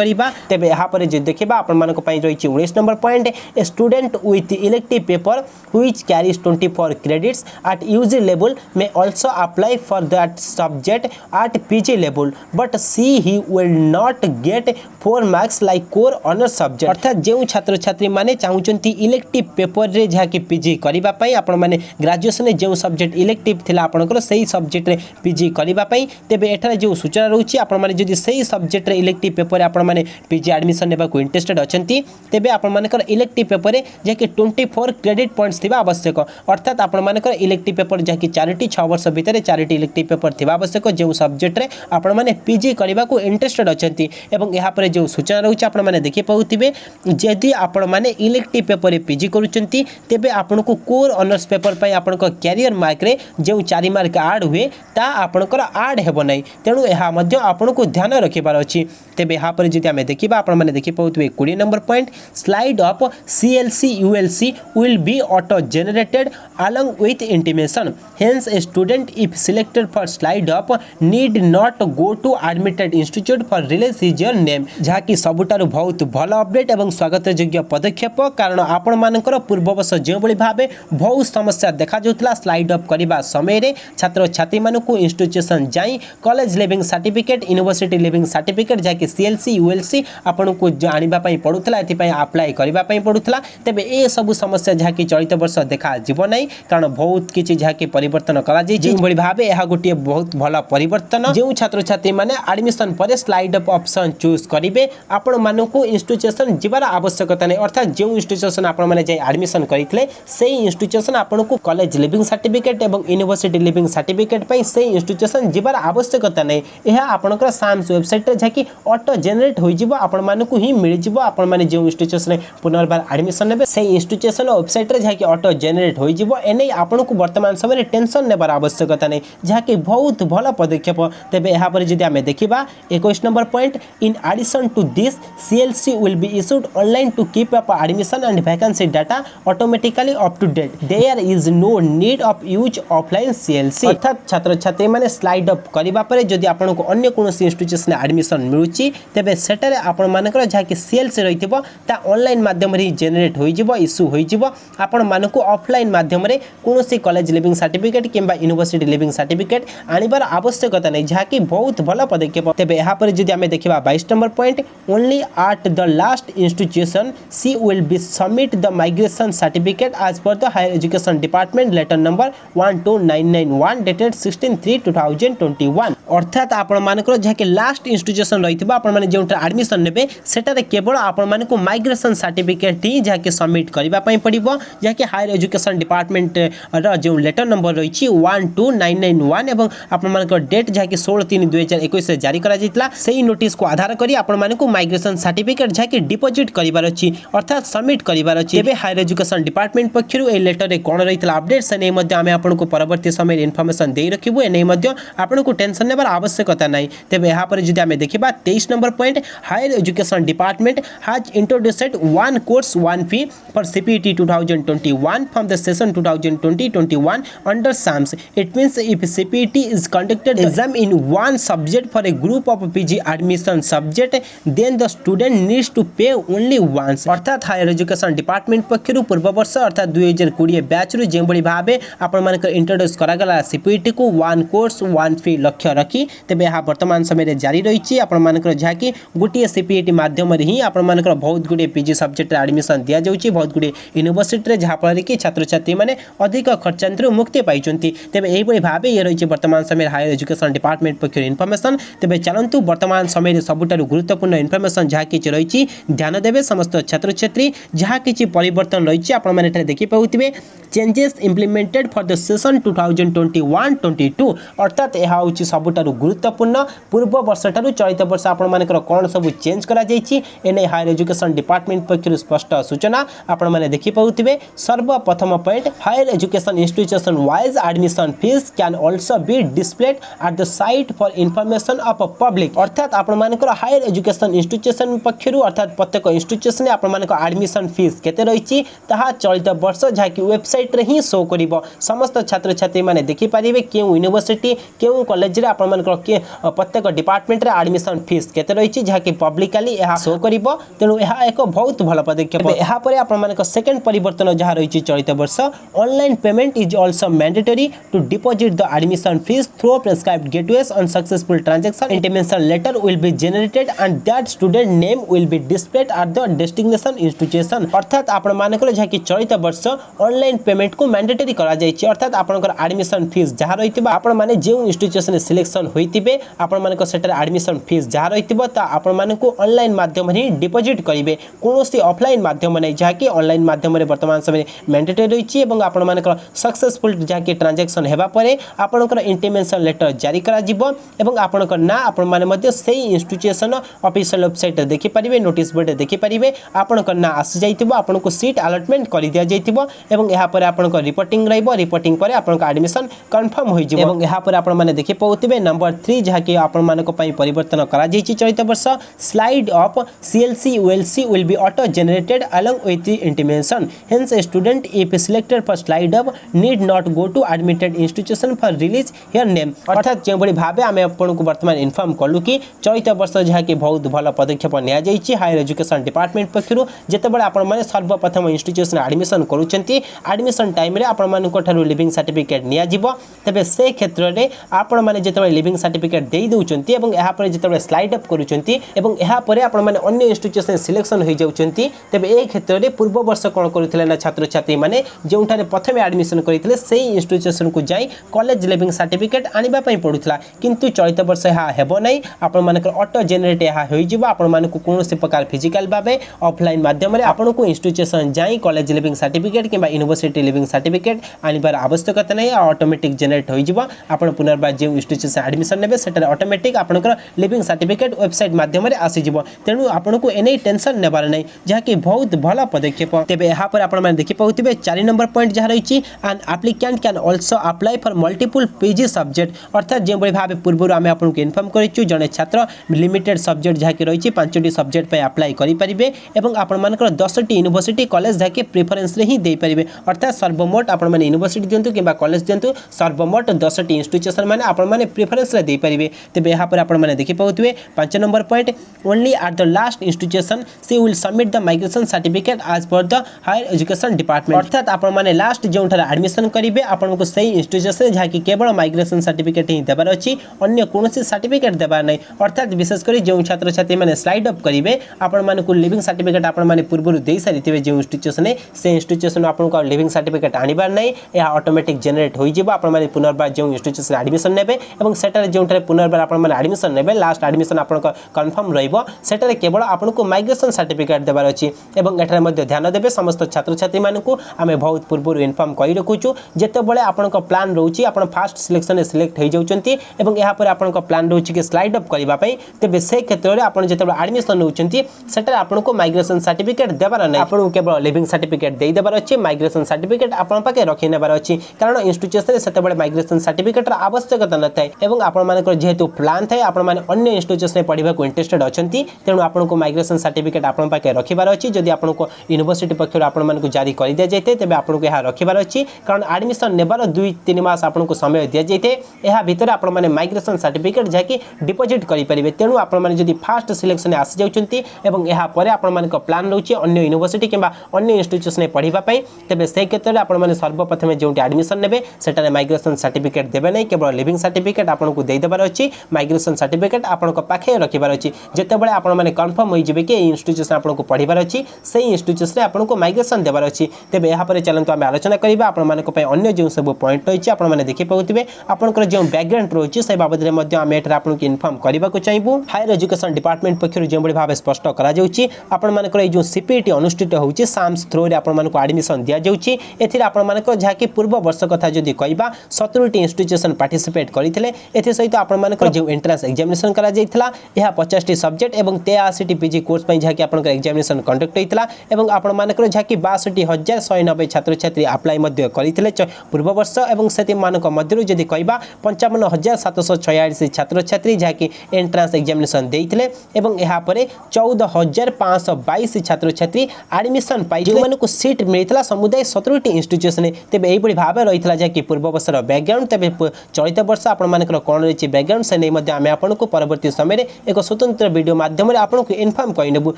करिबा। तेबे यहा पर जे देखिबा आपण मानको पई रहिछि 19 number point a student with elective paper which carries 24 credits at UG level may also apply for that subject at PG level but he will not get 4 marks like core honor subject अर्थात जो छात्र छात्री माने चाहूचंती elective paper रे जहा कि PG करिबा पई आपण माने ग्रेजुएशन रे जो सब्जेक्ट इलेक्टिव थिला आपनकर सही सब्जेक्ट रे पीजी करिबा पई तेबे एठारे जो सूचना रहउची आपण माने जदि सही सब्जेक्ट रे इलेक्टिव पेपर रे आपण माने पीजी एडमिशन नेबा को इंटरेस्टेड अछंती तेबे आपण मानकर इलेक्टिव पेपर रे जहा कि 24 क्रेडिट पॉइंट्स थिबा आवश्यक अर्थात आपण मानकर इलेक्टिव पेपर जहा कि 4टी 6 वर्ष भीतर 4टी इलेक्टिव पेपर थिबा आवश्यक जो सब्जेक्ट रे आपण माने पीजी करिबा को इंटरेस्टेड अछंती एवं यहाँ पर जो सूचना रहउची आपण माने देखि पाउथिबे जदि आपण माने इलेक्टिव पेपर रे पीजी करूचंती तेबे आपण को कोर ऑनर्स पेपर पई आपण को कैरियर मार्क रे जो 4 मार्क ऐड हुए ता आपण को ऐड हेबो नै तेनु एहा मध्ये आपण को ध्यान रखिबार अछि तेबे यहाँ पर जदि हमें देखिबा आपण माने देखि पाउथिबे 20 number point slide of CLC ULC will be auto generated along with intimation hence a student if selected for slide up need not go to admitted institute for release his your name जहा कि सबुटारु बहुत भल update एवं स्वागत योग्य पदक्षेप कारण आपण मानकर पूर्ववर्ष जो बळी भाबे बहुत समस्या देखा जोतला स्लाइड अप करिबा समय रे छात्र छात्री मानकु इंस्टीट्यूशन जाई college leaving certificate university leaving certificate जहा कि CLC ULC आपण को जानिबा पई पडुतला एति पई अप्लाई करिबा पई पडुतला तेबे ए सब समस्या जहा कि चलित वर्ष देखा जीव नै कारण बहुत किछि जहा कि परिवर्तन करा जे जे बळी भाबे एहा गोटे बहुत भल परिवर्तन जो छात्र छात्री माने एडमिशन पर स्लाइड अप ऑप्शन चूज करिवे आपण मानकु इंस्टीट्यूशन जिबार आवश्यकता नै अर्थात जो इंस्टीट्यूशन आपण माने जे एडमिशन करितले सेही इंस्टीट्यूशन आपण को कॉलेज लिविंग सर्टिफिकेट एवं यूनिवर्सिटी लिविंग सर्टिफिकेट पई सेही इंस्टीट्यूशन जिबार आवश्यकता नै एहा आपनकर साम्स वेबसाइट रे जहा कि ऑटो जनरेट होई जिवो आपण मानकु ही मिल जिवो आपण माने जो इंस्टीट्यूशन पुनर्बार एडमिशन नेबे सेही इंस्टीट्यूशन वेबसाइट रे जहा कि ऑटो जनरेट होई जिवो एनै आपण को वर्तमान समय रे टेंशन नेबार आवश्यकता नै जहा कि बहुत भल पदक्षेप तेबे एहा पर जदि हमें देखिबा 21 number point in addition to this CLC will be issued online to keep up admission and vacancy data automatically up to date there is no need of use offline CLC अर्थात छात्र छात्री माने स्लाइड अप करिबा परे जदि आपण को अन्य कोनोसी इंस्टीट्यूशन एडमिशन मिलुची तेबे सेटरे आपण मानकर जहा कि CLC रहितबो ता ऑनलाइन माध्यम रे जनरेट होई जिवो इशू होई जिवो आपण मानको ऑफलाइन माध्यम रे कोनोसी कॉलेज लिविंग सर्टिफिकेट किंबा यूनिवर्सिटी लिविंग सर्टिफिकेट आनिबार आवश्यकता नै जहा कि बहुत भलो पदक्षेप तेबे एहा पर जदि हमें देखिबा 22 number point only at the last institution she will be submit the migration certificate as per the higher education department letter number 12991 dated 16/3/2021 अर्थात आपण मानकर जहा कि लास्ट इंस्टीट्यूशन रहितबा आपण माने जेउटा एडमिशन नेबे सेटा रे केवल आपण मानको माइग्रेशन सर्टिफिकेट ही जहा कि सबमिट करिबा पई पड़िबो जहा कि हायर एजुकेशन डिपार्टमेंट रो जो लेटर नंबर रहिछि 12991 एवं आपण मानकर डेट जहा कि 16/3/2021 से जारी करा जितला सेही नोटिस को आधार करी आपण मानको माइग्रेशन सर्टिफिकेट जहा कि डिपॉजिट करिबार अछि अर्थात सबमिट करिबार अछि एबे हायर एजुकेशन डिपार्टमेंट पक्षरु ए लेटर रे कोन रहितला अपडेट से नै मध्ये आमे आपण को परवर्ती समय रे इन्फॉर्मेशन देई रखिबो ए नै मध्ये आपण को टेंशन नेबार आवश्यकता नै तेबे यहाँ पर जदि हमें देखिबा 23 number point higher education department has introduced one course one fee for CPET 2021 from the session 2020-21 under SAMS it means if CPET is conducted exam in one subject for a group of PG admission subject then the student needs to pay only once अर्थात higher education department पक्षरु पूर्व वर्ष अर्थात 2020 batch रु जे बड़ी भाबे आपण मानकर introduce करा गला CPET को वन कोर्स वन फी लक्ष्य रखी तेबे यहाँ वर्तमान समय रे जारी रही आपण मानकर जहा कि गोटे CPET माध्यम रे ही आपण मानकर बहुत गुडे PG सब्जेक्ट एडमिशन दिया जाउची बहुत गुडे यूनिवर्सिटी रे जहा फल कि छात्र छात्री माने अधिक खर्चांतरु मुक्ति पाइचंती तेबे एही बड़ी भाबे ये रही वर्तमान समय हायर एजुकेशन डिपार्टमेंट पक्षरु इन्फॉर्मेशन तेबे चलंतु वर्तमान समय रे सबुटारु गुरुत्वपूर्ण इन्फॉर्मेशन जहा कि रही ध्यान देबे समस्त छात्र छात्री जहा कि परिवर्तन रही आपण माने एटा देखि पाउतिबे changes implemented for the session 2021-22 अर्थात एहा होची सबुटारु गुरुत्वपूर्ण पूर्व वर्षटारु चलित वर्ष आपण मानकर कोन सब चेंज करा जाईची एने हायर एजुकेशन डिपार्टमेंट पक्षरु स्पष्ट सूचना आपण माने देखि पाउतिबे सर्वप्रथम point higher education institution wise admission fees can also be displayed at the site for information of public अर्थात आपण मानकर हायर एजुकेशन इंस्टीट्यूशन पक्षरु अर्थात प्रत्येक इंस्टीट्यूशन आपण मानकर एडमिशन फीस केते रहिची ताहा चलित वर्ष जहा कि वेबसाइट रे ही शो करिवो समस्त छात्र छात्री माने देखि परिबे के यूनिवर्सिटी के कॉलेज रे आपण मानकर के प्रत्येक डिपार्टमेंट रे एडमिशन फीस केते रहिची जहा कि पब्लिकली एहा शो करिवो तेनु एहा एक बहुत भलो पदक्षेप एहा परे आपण मानकर सेकंड परिवर्तन जहा रहिची चलित वर्ष online payment is also mandatory to deposit the admission fees through prescribed gateways on successful transaction intimation letter will be generated and that student name will be displayed at the the destination institution अर्थात आपण मानकर जहाँकि चलित वर्ष online payment को mandatory करा जायछि अर्थात आपनकर एडमिशन फीस जहाँ रहितबा आपण माने जे इंस्टीट्यूशन सिलेक्शन होइतिबे आपण मानकर सेटर एडमिशन फीस जहाँ रहितबो ता आपण मानकु ऑनलाइन माध्यम रे डिपॉजिट करिवे कोनोसी ऑफलाइन माध्यम नै जहाँकि ऑनलाइन माध्यम रे वर्तमान समय मैंडेटरी रहिछि एवं आपण मानकर सक्सेसफुल जहाँकि ट्रांजैक्शन हेबा परे आपनकर इंटिमेशन लेटर जारी करा जिवो एवं आपनकर ना आपण माने मध्ये सेही इंस्टीट्यूशन ऑफिशियल वेबसाइट देखि परिबे नोटिस बोर्ड देखि परिबे आपनकर ना आसी जाइतिबो आपनको सीट अलॉटमेंट करि दिया जाइतिबो एवं एहा परे आपनको रिपोर्टिंग रहइबो रिपोर्टिंग परे आपनको एडमिशन कंफर्म होई जिवो एवं एहा परे आपण माने देखि पउतिबे नंबर 3 जहाँकि आपण मानको पई परिवर्तन करा जाइछि चलित वर्ष slide of CLC ULC will be auto generated along with the intimation hence a student if selected for slide up need not go to admitted institution for release her name अर्थात जे बड़ी भाबे आमे आपण को वर्तमान इन्फॉर्म करलु कि चलित वर्ष जहाँ कि बहुत भल पदक्षेप निया जाइछि हायर एजुकेशन डिपार्टमेंट पक्षरु जेतेबेले आपण माने सर्वप्रथम इंस्टीट्यूशन एडमिशन करूचंती एडमिशन टाइम रे आपण मानको ठारू लिविंग सर्टिफिकेट निया जिवो तबे से क्षेत्र रे आपण माने जेतेबेले लिविंग सर्टिफिकेट देई दउचंती एवं एहा परे जेतेबेले स्लाइड अप करूचंती एवं एहा परे आपण माने अन्य इंस्टीट्यूशन सिलेक्शन होई जाउचंती तबे ए क्षेत्र रे पूर्व वर्ष कोन करूथिले ना छात्र छात्री माने जेउठारे प्रथम एडमिशन करिथिले सेही इंस्टीट्यूशन को जाई कॉलेज लिविंग सर्टिफिकेट आनिबा पई पडुथला किंतु चलित वर्ष एहा हेबो नै आपण मानकर ऑटो जनरेट एहा होई जिवो आपण मानको कोनोसी प्रकार फिजिकल भाबे ऑफलाइन माध्यम रे आपनको इंस्टीट्यूशन जाई कॉलेज लिविंग सर्टिफिकेट किबा यूनिवर्सिटी लिविंग सर्टिफिकेट आनिबार आवश्यकता नै ऑटोमेटिक जनरेट होई जिवो आपण पुनर्बार जे इंस्टीट्यूशन एडमिशन नेबे सेटर ऑटोमेटिक आपनकर लिविंग सर्टिफिकेट वेबसाइट माध्यम रे आसी जिवो तेनु आपनको एनै टेंशन नेबार नै जहा कि बहुत भला पदक्षेप तेबे एहा पर आपण माने देखि पहुतिबे 4 नंबर पॉइंट जहा रहिछि an applicant can also apply for multiple PG subject अर्थात जे बड़ी भाबे पूर्वरु आमे आपनको इन्फॉर्म करिछु जने छात्र लिमिटेड सब्जेक्ट जहा कि रहिछि 5टी सब्जेक्ट पे अप्लाई करि परिबे एवं आपण मानकर 10टी यूनिवर्सिटी कॉलेज जहा कि प्रेफरेंस रे ही देई परिबे अर्थात सर्वमोट आपण माने यूनिवर्सिटी दियंतु किबा कॉलेज दियंतु सर्वमोट 10टी इंस्टीट्यूशन माने आपण माने प्रेफरेंस रे देई परिबे तेबे एहा पर आपण माने देखि पहुतिबे 5 number point only at the last institution she will submit the migration certificate as per the higher education department अर्थात आपण माने लास्ट जेउठार एडमिशन करिवे आपनको सही इंस्टीट्यूशन जहा कि केवल माइग्रेशन सर्टिफिकेट ही देबार अछि अन्य कोनोसी सर्टिफिकेट देबार नै अर्थात विशेष करी जे छात्र छात्री माने स्लाइड अप करिवे आपण मानकु लिविंग सर्टिफिकेट आपण माने पूर्वरु देई सारिथिबे जे इंस्टीट्यूशन ने से इंस्टीट्यूशन आपनको लिविंग सर्टिफिकेट आनिबार नै या ऑटोमेटिक जनरेट होई जिवो आपण माने पुनर्बार जे इंस्टीट्यूशन एडमिशन नेबे एवं सेटर जेउठार पुनर्बार आपण माने एडमिशन नेबे लास्ट एडमिशन आपनको कंफर्म रहइबो सेटर केवल आपनको माइग्रेशन सर्टिफिकेट देबार अछि एवं एठार मध्ये ध्यान देबे समस्त छात्र छात्री मानकु आमे बहुत पूर्वरु इन्फॉर्म करि रखुछु जेते बळे आपनको प्लान रहउछि आपण फास्ट सिलेक्शन ने सिलेक्ट होई जाउचंती एवं एहा पर आपनको प्लान रहउछि कि स्लाइड अप करिबा पई तेबे से क्षेत्र रे आपण जेते एडमिशन होउचंती सेटर आपनको माइग्रेशन सर्टिफिकेट देबार नै आपनको केवल लिविंग सर्टिफिकेट देई देबार अछि माइग्रेशन सर्टिफिकेट आपण पाके रखि नेबार अछि कारण इंस्टीट्यूशन सेते बळे माइग्रेशन सर्टिफिकेट रा आवश्यकता न थाए एवं आपण मानकर जेहेतु प्लान थाए आपण माने अन्य इंस्टीट्यूशन ने पढिबा को इंटरेस्टेड अछंती तेनु आपनको माइग्रेशन सर्टिफिकेट आपण पाके रखिबार अछि जदि आपनको यूनिवर्सिटी पक्षरु आपण मानकु जारी करि दिया जायते तेबे आपनको एहा रखिबार अछि कारण एडमिशन नेबार 2-3 मास आपनको समय दिया जायते एहा भितर आपण माने माइग्रेशन सर्टिफिकेट जाकि डिपॉजिट करि परिबे तेनु आपण माने जदि फास्ट सिलेक्शन आसी जाउचंती एवं एहा परे आपण मानक प्लान रहउछि अन्य यूनिवर्सिटी किबा अन्य इंस्टीट्यूशन पढिबा पई तेबे से क्षेत्र रे आपण माने सर्वप्रथम जेउटी एडमिशन नेबे सेटारे माइग्रेशन सर्टिफिकेट देबे नै केवल लिविंग सर्टिफिकेट आपनको देई देबार अछि माइग्रेशन सर्टिफिकेट आपनको पाखे रखिबार अछि जेते बळे आपण माने कंफर्म होई जिवे कि इंस्टीट्यूशन आपनको पढिबार अछि सेही इंस्टीट्यूशन रे आपनको माइग्रेशन देबार अछि तेबे एहा परे चलंतु आमे आलोचना करिबा आपण मानक पई अन्य जे सब पॉइंट रहिछि आपण माने देखि पाउतिबे आपनकर जे बैकग्राउंड रहिछि से बाबद रे मध्ये आमे एठरा आपनको इन्फॉर्म करिबा को चाहिबु हायर एजुकेशन डिपार्टमेंट पक्षरु जे बडी भाबे स्पष्ट करा जाउछि आपण मानकर ए जो सीपीटी अनुष्ठित होउछि साम्स थ्रो रे आपण मानको एडमिशन दिया जाउछि एथिरे आपण मानकर जहा कि पूर्व वर्ष कथा जदि कहिबा 17 टी इंस्टीट्यूशन पार्टिसिपेट करिथिले एथि सहित आपण मानकर जे एंट्रेंस एग्जामिनेशन करा जाइथिला एहा 50 टी सब्जेक्ट एवं 83 टी पीजी कोर्स पई जहा कि आपनकर एग्जामिनेशन कंडक्ट होइथिला एवं आपण मानकर जहा कि 62,190 छात्र छात्री अप्लाई मध्ये करिथिले पूर्व वर्ष एवं सेति मानक मध्यरु जदि कहिबा 55,746 छात्र छात्री जहा कि एंट्रेंस एग्जामिनेशन देइथिले एवं एहा परे 14,522 छात्र छात्री एडमिशन पाइ जे मानको सीट मिलितला समुदाय 17 टी इंस्टीट्यूशन तेबे एई बडी भाबे रहितला जे कि पूर्व वर्षर बैकग्राउंड तेबे चलित वर्ष आपण मानकर कोन रहिछि बैकग्राउंड से नै मध्ये आमे आपनको परवर्ती समय रे एक स्वतंत्र वीडियो माध्यम रे आपनको इन्फॉर्म करिनेबु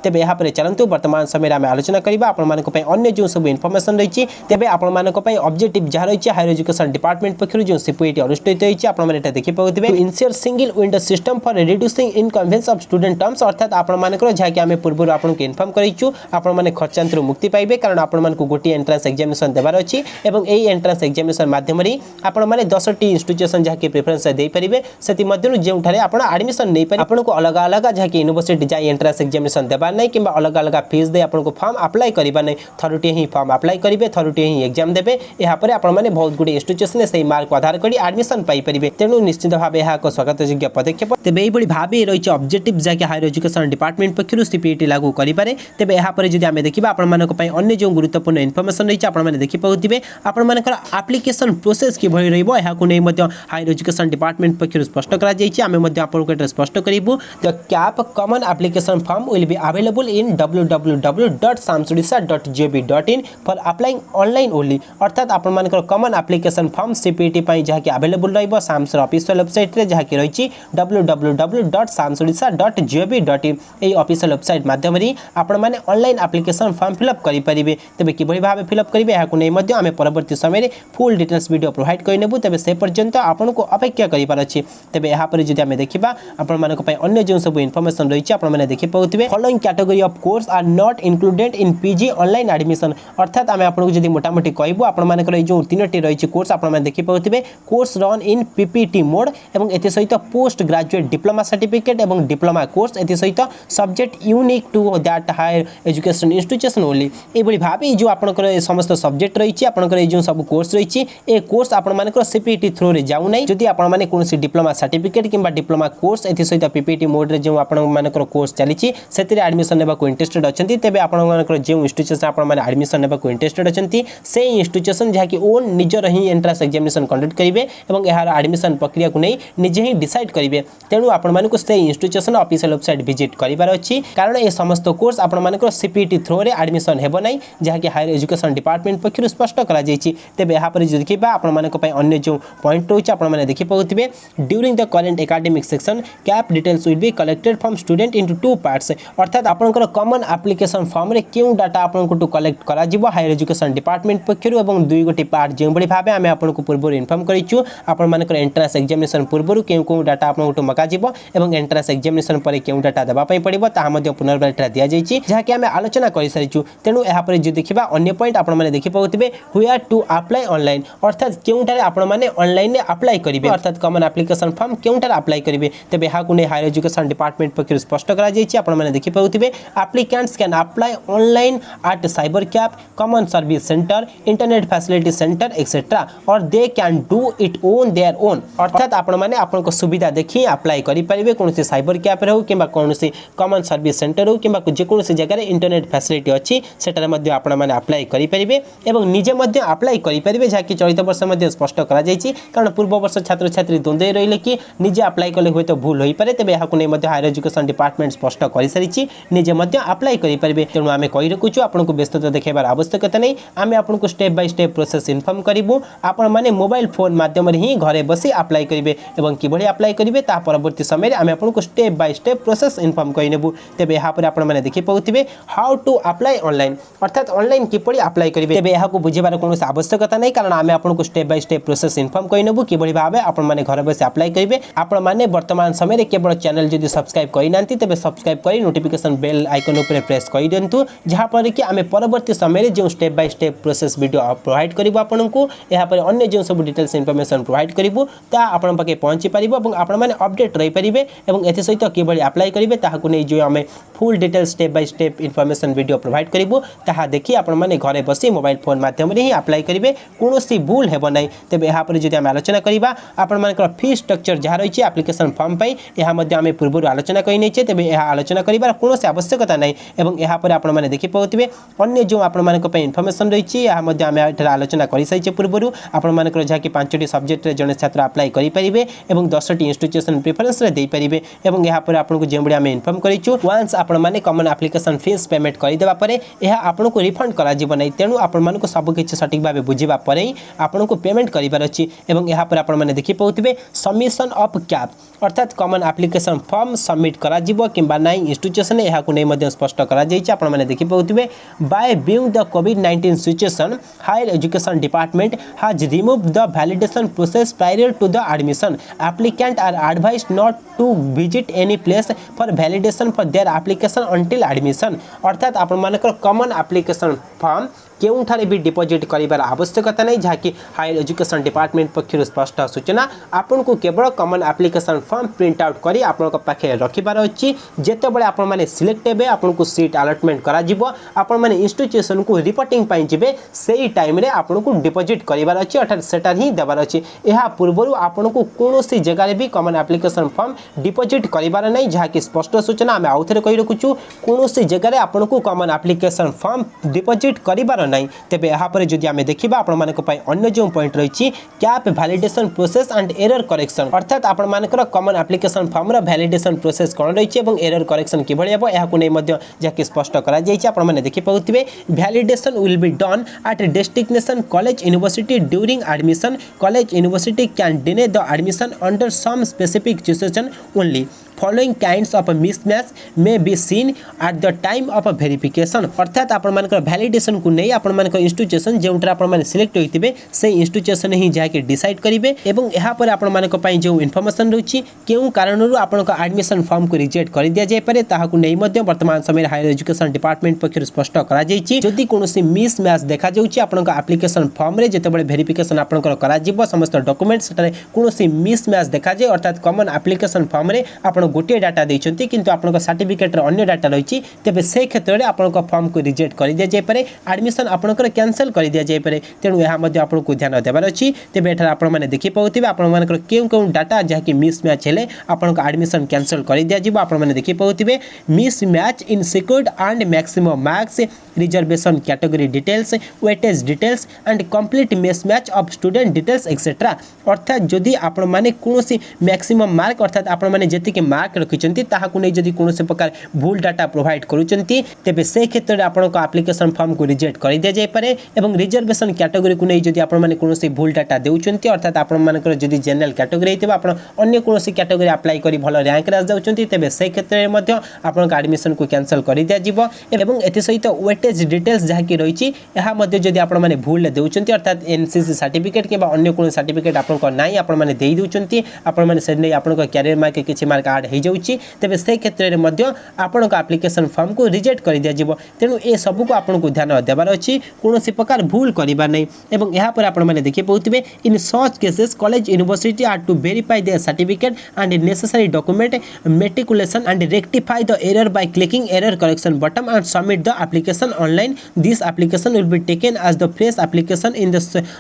तेबे एहा परे चलंतु वर्तमान समय रे आमे आलोचना करिबा आपण मानको पई अन्य जो सब इन्फॉर्मेशन रहिछि तेबे आपण मानको पई ऑब्जेक्टिव जहा रहिछि हायर एजुकेशन डिपार्टमेंट पक्षरु जो सीपीटी अनुष्ठित होइछि आपण माने एटा देखि पाउतिबे ensure single window system for reducing inconvenience of student terms अर्थात आपण मानकर जहा कि आमे पूर्व पूर्व आपको इनफॉर्म करिछु आपण माने खर्चांतर मुक्ति पाइबे कारण आपण मानकु गोटी एंट्रेंस एग्जामिनेशन देबार अछि एवं एई एंट्रेंस एग्जामिनेशन माध्यम रे आपण माने 10 टी इंस्टीट्यूशन जहा के प्रेफरेंस दे परिबे सेति मध्यनु जेउ ठारे आपण एडमिशन नै पारि आपनको अलग अलग जहा के यूनिवर्सिटी जाय एंट्रेंस एग्जामिनेशन देबार नै किबा अलग अलग फीस दे आपनको फॉर्म अप्लाई करिबा नै थरुटी ही फॉर्म अप्लाई करिवे थरुटी ही एग्जाम देबे एहा परे आपण माने बहुत गुडी इंस्टीट्यूशन से मार्क आधार करी एडमिशन पाई परिबे तेनु निश्चित भाबे एहा को स्वागत योग्य पदक्षेप तेबे एई बडी भाबे रहिछ ऑब्जेक्टिव जहा के हायर एजुकेशन डिपार्टमेंट पक्षरु सीपीटी लागू करि पारे तेबे एहा परे जदि आमे देखिबा आपण मानको पई अन्य जो गुरुत्वपूर्ण इन्फॉर्मेशन रहिछ आपण माने देखि पाउतिबे आपण मानकर एप्लीकेशन प्रोसेस कि भई रहइबो एहा को नै मध्ये हायर एजुकेशन डिपार्टमेंट पक्षरु स्पष्ट करा जाइछि आमे मध्ये आपण को स्पष्ट करिबु the CAP common application form will be available in www.samsudisa.gov.in for applying online only अर्थात आपण मानकर कॉमन एप्लीकेशन फॉर्म सीपीटी पई जहा कि अवेलेबल रहइबो सामसर ऑफिशियल वेबसाइट रे जहा कि रहिछि www.samsudisa.gov.in एई ऑफिशियल वेबसाइट माध्यम रे आपण माने ऑनलाइन एप्लीकेशन फॉर्म फिलअप करि परिबे तबे किबळी भाबे फिलअप करिवे एहा को नै मध्ये आमे परवर्ती समय रे फुल डिटेल्स वीडियो प्रोवाइड करि नेबु तबे से पर्यंत आपण को अपेक्षा करि पार अछि तबे एहा पर जदि आमे देखिबा आपण मानको पई अन्य जो सब इन्फॉर्मेशन रहिछि आपण माने देखि पाउतिबे following category of course are not included in PG online admission अर्थात आमे आपण को जदि मोटामोटी कहबो आपण मानकर ए जो तीनटी रहिछि कोर्स आपण माने देखि पाउतिबे course run in PPT mode एवं एते सहित पोस्ट ग्रेजुएट डिप्लोमा सर्टिफिकेट एवं डिप्लोमा कोर्स एते सहित subject unique to that higher education institution only ए बडी भाबे जो आपनकर समस्त सब्जेक्ट रहिछि आपनकर ए जो सब कोर्स रहिछि ए कोर्स आपण मानकर सीपीटी थ्रू रे जाउ नै जदि आपण माने कोनसी डिप्लोमा सर्टिफिकेट किबा डिप्लोमा कोर्स एते सहित पीपीटी मोड रे जो आपण मानकर कोर्स चलिछि सेतिरे एडमिशन नेबा को इंटरेस्टेड अछंती तेबे आपण मानकर जे इंस्टीट्यूशन आपण माने एडमिशन नेबा को इंटरेस्टेड अछंती से इंस्टीट्यूशन जहा कि ओन निजर ही एंट्रेंस एग्जामिनेशन कंडक्ट करिवे एवं एहार एडमिशन प्रक्रिया को नै निजे ही डिसाइड करिवे तेनु आपण मानकु से इंस्टीट्यूशन ऑफिशियल वेबसाइट विजिट करिवार अछि कारण ए समस्त कोर्स आपण मानकर सीपीटी थ्रू रे एडमिशन हेबो नै जहा कि हायर एजुकेशन डिपार्टमेंट पक्षरु स्पष्ट करा जाइछि तेबे एहा पर जदि देखिबा आपण मानक पई अन्य जो पॉइंट रहिछि आपण माने देखि पाउतिबे during the current academic section CAP details will be collected from student into two parts अर्थात आपनकर कॉमन एप्लीकेशन फॉर्म रे केउ डाटा आपनको टू कलेक्ट करा जिवो हायर एजुकेशन डिपार्टमेंट पक्षरु एवं दुई गोटी पार्ट जे बडी भाबे आमे आपनको पूर्व इन्फॉर्म करिछु आपण मानकर एंट्रेंस एग्जामिनेशन पूर्वरु केउ डाटा आपनको टू मका जिवो एवं एंट्रेंस एग्जामिनेशन परे केउ डाटा देबा पई पड़िबो ता मध्ये पुनर्बार डाटा दिया जाइछि जहा कि आमे आलोचना करि सारिछु तेनु एहा परे जे देखिबा अन्य पॉइंट आपण माने देखि पाउतिबे हुयर टू अप्लाई ऑनलाइन अर्थात केउटारे आपण माने ऑनलाइन ने अप्लाई करिवे अर्थात कॉमन एप्लीकेशन फॉर्म केउटारे अप्लाई करिवे तबे हा कुने हायर एजुकेशन डिपार्टमेंट पक्षरु स्पष्ट करा जाइछि आपण माने देखि पाउतिबे applicants can apply online at cyber cafe common service centre internet facility centre etcetera or they can do it on their own अर्थात आपण माने आपण को सुविधा देखि अप्लाई करि परिवे कोनोसी साइबर कैफ रे हो किबा कोनोसी कॉमन सर्विस सेंटर हो किबा जे कोनोसी जगह रे इंटरनेट फैसिलिटी अछि सेटारे मध्ये आपण माने अप्लाई करि परिवे एवं निजे मध्ये अप्लाई करि परिवे जाकि चलित वर्ष मध्ये स्पष्ट करा जाइछि कारण पूर्व वर्ष छात्र छात्री द्वंद्व रहिले कि निजे अप्लाई कले होय तो भूल होई पारे तबे हाकु नै मध्ये हायर एजुकेशन डिपार्टमेंट स्पष्ट करि सारिछि निजे मध्ये अप्लाई करि परिवे तेनु आमे कहि रखुछु आपनको व्यस्तता देखेबार आवश्यकता नै आमे आपनको step by step process inform करिवु आपण माने मोबाइल फोन माध्यम रे ही घरे बसी अप्लाई करिवे एवं किबळी अप्लाई करिवे ता परवर्ती समय रे आमे आपनको step by step process inform कहि नेबु तबे हा पर आपण माने देखि पाउतिबे हाउ टू अप्लाई ऑनलाइन अर्थात ऑनलाइन किबळी अप्लाई करिवे तबे एहा को बुझिबार कोनोसी आवश्यकता नै कारण आमे आपनको step by step process inform कहि नेबु किबळी भाबे आपण माने घरे बसी अप्लाई करिवे आपण माने वर्तमान समय रे केवल चैनल जदि सब्सक्राइब करि नांती तबे सब्सक्राइब करि नोटिफिकेशन बेल आइकन ऊपर प्रेस करि देंतु जहा पर कि आमे परवर्ती समय रे जो step by step process video provide करिवो आपनको एहा पर अन्य जो सब डिटेल्स इंफॉर्मेशन प्रोवाइड करिवो ता आपण पाके पहुंची परिबो एवं आपण माने अपडेट रहि परिबे एवं एते सहित किबळी अप्लाई करिवे ताहाकु नै जो आमे full details step by step information video provide करिवो ताहा देखि आपण माने घरे बसी मोबाइल फोन माध्यम रे ही अप्लाई करिवे कोनोसी भूल हेबो नै तबे एहा पर जदि आमे आलोचना करिबा आपण मानकर फी स्ट्रक्चर जहा रहिछि एप्लीकेशन फॉर्म पई एहा मध्ये आमे पूर्व आलोचना कहि नै छै तबे एहा आलोचना करिबार कोनोसी आवश्यकता नै एवं एहा पर आपण माने देखि पाउतिबे अन्य जो आपण मानक पई इंफॉर्मेशन रहिछि एहा मध्ये आमे एठा आलोचना करि साइछे पूर्वरु आपण मानकर जहा कि 5टी सब्जेक्ट रे जने छात्र अप्लाई करि परिबे एवं 10टी इंस्टीट्यूशन प्रेफरेंस रे देई परिबे एवं एहा पर आपनको जेमबडी आमे इन्फॉर्म करिछु वन्स आपण माने कॉमन एप्लीकेशन फीस पेमेंट करि देबा परे एहा आपनको रिफंड करा जिवो नै तेनु आपण मानको सब किछ सटीक भाबे बुझिबा परे आपनको पेमेंट करिबार अछि एवं एहा पर आपण माने देखि पाउतिबे सबमिशन ऑफ कैप अर्थात कॉमन एप्लीकेशन फॉर्म सबमिट करा जिवो किबा नै इंस्टीट्यूशन एहा को नै मध्ये स्पष्ट करा जाइछि आपण माने देखि पाउतिबे बाय व्यूइंग द कोविड-19 situation higher education department has removed the validation process prior to the admission applicant are advised not to visit any place for validation for their application application until admission अर्थात आपण मानकर common application form केउठारे भी deposit करिवार आवश्यकता नहीं जहाँकि higher education department पक्षर स्पष्ट सूचना आपन को केवल common application form print out करी आपन पाखे रखिबार अछि जेतेबेले आपण माने सिलेक्ट हेबे आपन को सीट अलॉटमेंट करा जिवो आपण माने इंस्टीट्यूशन को रिपोर्टिंग पाई जिबे सेही टाइम रे आपन को डिपोजिट करिवार अछि अर्थात सेटा ही देबार अछि एहा पूर्वरु आपन को कोनोसी जगह रे भी कॉमन एप्लिकेशन फॉर्म डिपोजिट करिवार नै जहाँकि स्पष्ट सूचना आमे आउथरे कहि रखुछु कोनोसी जगह रे आपन को कॉमन एप्लिकेशन फॉर्म डिपोजिट करिवार नै तेबे यहाँ पर जदि आमे देखिबा आपण मानक पई अन्य जो पॉइंट रही cap validation process and error correction अर्थात आपण मानकर कॉमन एप्लिकेशन फॉर्म रो वैलिडेशन प्रोसेस कोन रही एवं एरर करेक्शन किभଳି हेबो एहा को नै मध्य जाके स्पष्ट करा जाय छै आपण माने देखि पाउथिबे validation will be done at destination college university during admission college university can deny the admission under some specific situation only following kinds of mismatch may be seen at the time of verification अर्थात आपण मानकर validation को नै आपण मानकर institution जेउठरा आपण माने select होइतिबे से इंस्टीट्यूशन ही जाके डिसाइड करिवे एवं एहा पर आपण मानकर पई जो इन्फॉर्मेशन रहउची केउ कारणरु आपण का एडमिशन फॉर्म को रिजेक्ट करि दिया जाय पारे ताहा को नै मध्य वर्तमान समय हायर एजुकेशन डिपार्टमेंट पक्षर स्पष्ट करा जायछि जदि कोनोसी मिसमैच देखा जाउची आपण का एप्लिकेशन फॉर्म रे जेतेबेले वेरिफिकेशन आपण करा जिवो समस्त डॉक्यूमेंट सेटारे कोनोसी मिसमैच देखा जाय अर्थात कॉमन एप्लिकेशन फॉर्म रे आपण गोटे डाटा देइछंती किंतु आपन का सर्टिफिकेट रे अन्य डाटा रहिछि तेबे से क्षेत्र रे आपन का फॉर्म को रिजेक्ट करि दिया जाय पारे एडमिशन आपन कर कैंसिल करि दिया जाय पारे तेनु एहा मध्ये आपन को ध्यान देबार अछि तेबे एठा आपन माने देखि पाउथिबे आपन मानकर केउ डाटा जहा कि मिसमैच हेले आपन का एडमिशन कैंसिल करि दिया जिवो आपन माने देखि पाउथिबे mismatch in secured and maximum marks reservation category details weightage details and complete mismatch of student details etcetera अर्थात जदि आपन माने कोनोसी मैक्सिमम मार्क अर्थात आपन माने जति के मार्क रखिचंती ताहाकु नै जदि कोनोसी प्रकार भूल डाटा प्रोवाइड करूचंती तेबे से क्षेत्र रे आपन को एप्लिकेशन फॉर्म को रिजेक्ट करि दिया जाय पारे एवं रिजर्वेशन कैटेगरी को नै जदि आपन माने कोनोसी भूल डाटा देउचंती अर्थात आपन मानकर जदि जनरल कैटेगरी हेतिबा आपन अन्य कोनोसी कैटेगरी अप्लाई करी भलो रैंक रे जाउचंती तेबे से क्षेत्र रे मध्ये आपन का एडमिशन को कैंसिल करि दिया जिवो एवं एति सहित वेटेज डिटेल्स जहा कि रहिछि एहा मध्ये जदि आपन माने भूल देउचंती अर्थात एनसीसी सर्टिफिकेट केबा अन्य कोन सर्टिफिकेट आपन को नै आपन माने देइ देउचंती आपन माने से नै आपन का कैरियर मार्क किछि मार्क ऐड हे जाउछि तेबे से क्षेत्र रे मध्ये आपन का एप्लिकेशन फॉर्म को रिजेक्ट करि दिया जिवो तेनु ए सब को आपन को ध्यान देबार अछि कोनोसी प्रकार भूल करिबा नै एवं एहा पर आपन माने देखि पउथिबे in such cases college university are to verify their certificate and necessary document meticulously and rectify the error by clicking error correction button and submit the application online this application will be taken as the fresh application in the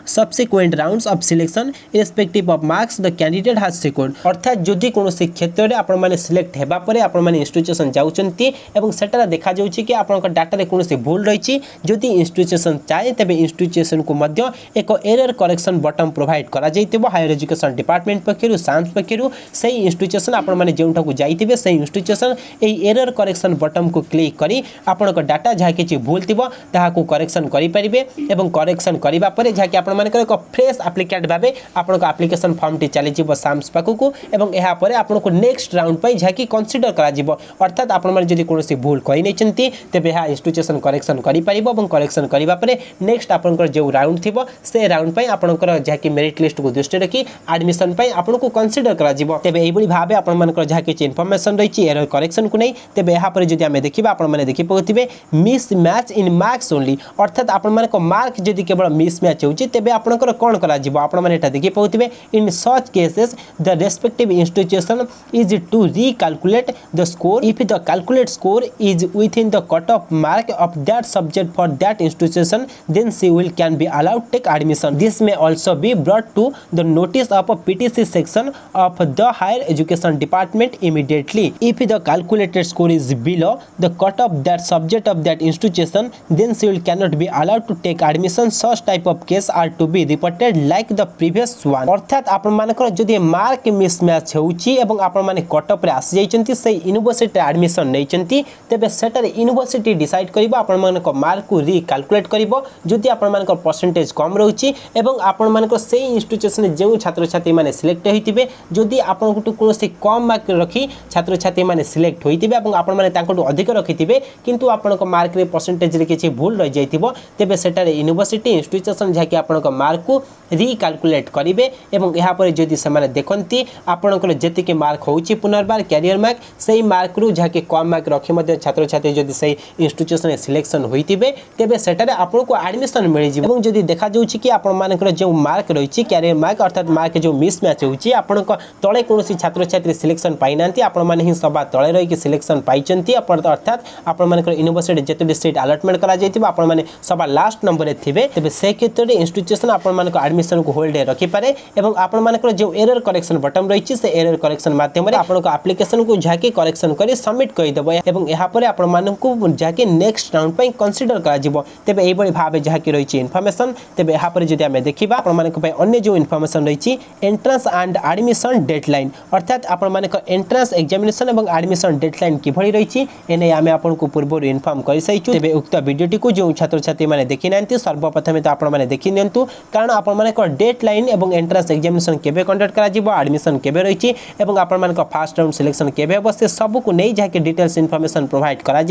subsequent rounds of selection irrespective of marks the candidate has secured अर्थात जदि कोनोसी क्षेत्र रे आपन माने select हेबा परे आपन माने इंस्टीट्यूशन जाउचंती एवं सेटा देखा जाउची कि आपन का डाटा रे कोनोसी भूल रहिछि जदि इंस्टीट्यूशन चाहे तबे इंस्टीट्यूशन को मध्य एक एरर करेक्शन बटन प्रोवाइड करा जाइतिबो हायर एजुकेशन डिपार्टमेंट पक्षरु साइंस पक्षरु सेही इंस्टीट्यूशन आपन माने जेउठा को जाइतिबे सेही इंस्टीट्यूशन एई एरर करेक्शन बटन को क्लिक करी आपन का डाटा जहा कि भूल थिबो ताहा को करेक्शन करि परिबे एवं करेक्शन करिबा परे जहा कि आपन माने एक फ्रेश एप्लिकेंट भाबे आपन का एप्लिकेशन फॉर्म टी चली जिवो साम्स पाकु को एवं एहा परे आपन को नेक्स्ट राउंड पई जहा कि कंसीडर करा जिवो अर्थात आपन माने जदि कोनोसी भूल कहि नै चंती तेबे हा इंस्टीट्यूशन करेक्शन करि परिबो एवं करेक्शन करिबा परे नेक्स्ट आपन को जो राउंड थिबो से राउंड पई आपन को जहा कि मेरिट लिस्ट को दृष्टि रखी एडमिशन पई आपन को कंसीडर करा जिवो तेबे एई बडी भाबे आपन मान को जहा कि इन्फॉर्मेशन रहिछि एरर करेक्शन को नै तेबे एहा परे जदि हमें देखिबा आपन माने देखि पउथिबे mismatch in marks only अर्थात आपन मान को मार्क जदि केवल मिस मैच होछि तेबे आपन को कोन करा जिवो आपन माने एटा देखि पउथिबे in such cases the respective institution is to recalculate the score if the calculate score is within the cutoff mark of that subject for that institution then she will can be allowed to take admission this may also be brought to the notice of a PTC section of the higher education department immediately if the calculated score is below the cutoff that subject of that institution then she will cannot be allowed to take admission such type of case are to be reported like the previous one अर्थात आपण मानकर जदि mark mismatch होउची एवं आपण माने cut up रे आसी जाइचंती से यूनिवर्सिटी एडमिशन नैचंती तेबे सेटर यूनिवर्सिटी डिसाइड करिबो आपण मानक मार्क को रिकैलकुलेट करिबो जदि आपण मानक परसेंटेज कम रहउची एवं आपण मानक से इंस्टीट्यूशन जे छात्र छात्री माने सिलेक्ट होइतिबे जदि आपण को कोनोसी कम मार्क रखी छात्र छात्री माने सिलेक्ट होइतिबे एवं आपण माने तांको अधिक रखितिबे किंतु आपण को मार्क रे परसेंटेज रे किछि भूल रह जाइतिबो तेबे सेटर यूनिवर्सिटी इंस्टीट्यूशन जाकि आपण को मार्क को रिकैलकुलेट करिवे एवं एहा पर जदि से माने देखंती आपण को जेति के मार्क होउची पुनर्बार कैरियर मार्क से मार्क रु जहाँकि कम मार्क रखी छात्र छात्री जदि से इंस्टीट्यूशन सिलेक्शन होते तेरे सेटारे आपको एडमिशन मिल जाए। जदि देखा जाऊँगी कि आपर जो मार्क रही कैरियर मार्क अर्थात मार्क जो मिसमैच होती आपण तले कौन छात्र छात्री सिलेक्शन पाई ना आपण ही सभा तले रही सिलेक्शन पाई अर्थात आपर यूनिवर्सिटी जिते सीट अलटमेंट कर सभा लास्ट नंबर थे तेज से क्षेत्र में इंस्टीट्यूशन आपण एडमिशन को होल्ड रखिपारे और आपर जो एरर करेक्शन बटन रही है एरर करेक्शन मध्यम आपको एप्लिकेशन को जहाँकि करेक्शन कर सबमिट करदेव और यहाँ आपको जहाँकि नेक्स्ट राउंड पर कंसीडर कर यही भाव जहाँकि रही इनफर्मेशन तेज यहाँ पर जब आम देखा अन्य जो इनफर्मेशन रही एंट्रांस एंड एडमिशन डेडलाइन अर्थात आपर एंट्रांस एग्जामिनेशन और एडमिशन डेडलाइन किभली रही एने आम आपको पूर्व इनफर्म कर सारी तेज उक्त वीडियोटी को जो छात्र छात्री मैंने देखी ना सर्वप्रथम तो आपने देखी नियंतु कारण आपर डेडलाइन और एंट्रांस एग्जामिनेशन केबे कंडक्ट करा एडमिशन केबे रही और आपर फास्ट राउंड सिलेक्शन केबे हम से सबको नहीं जहाँकि डिटेल्स इनफर्मेशन प्रोवाइड करा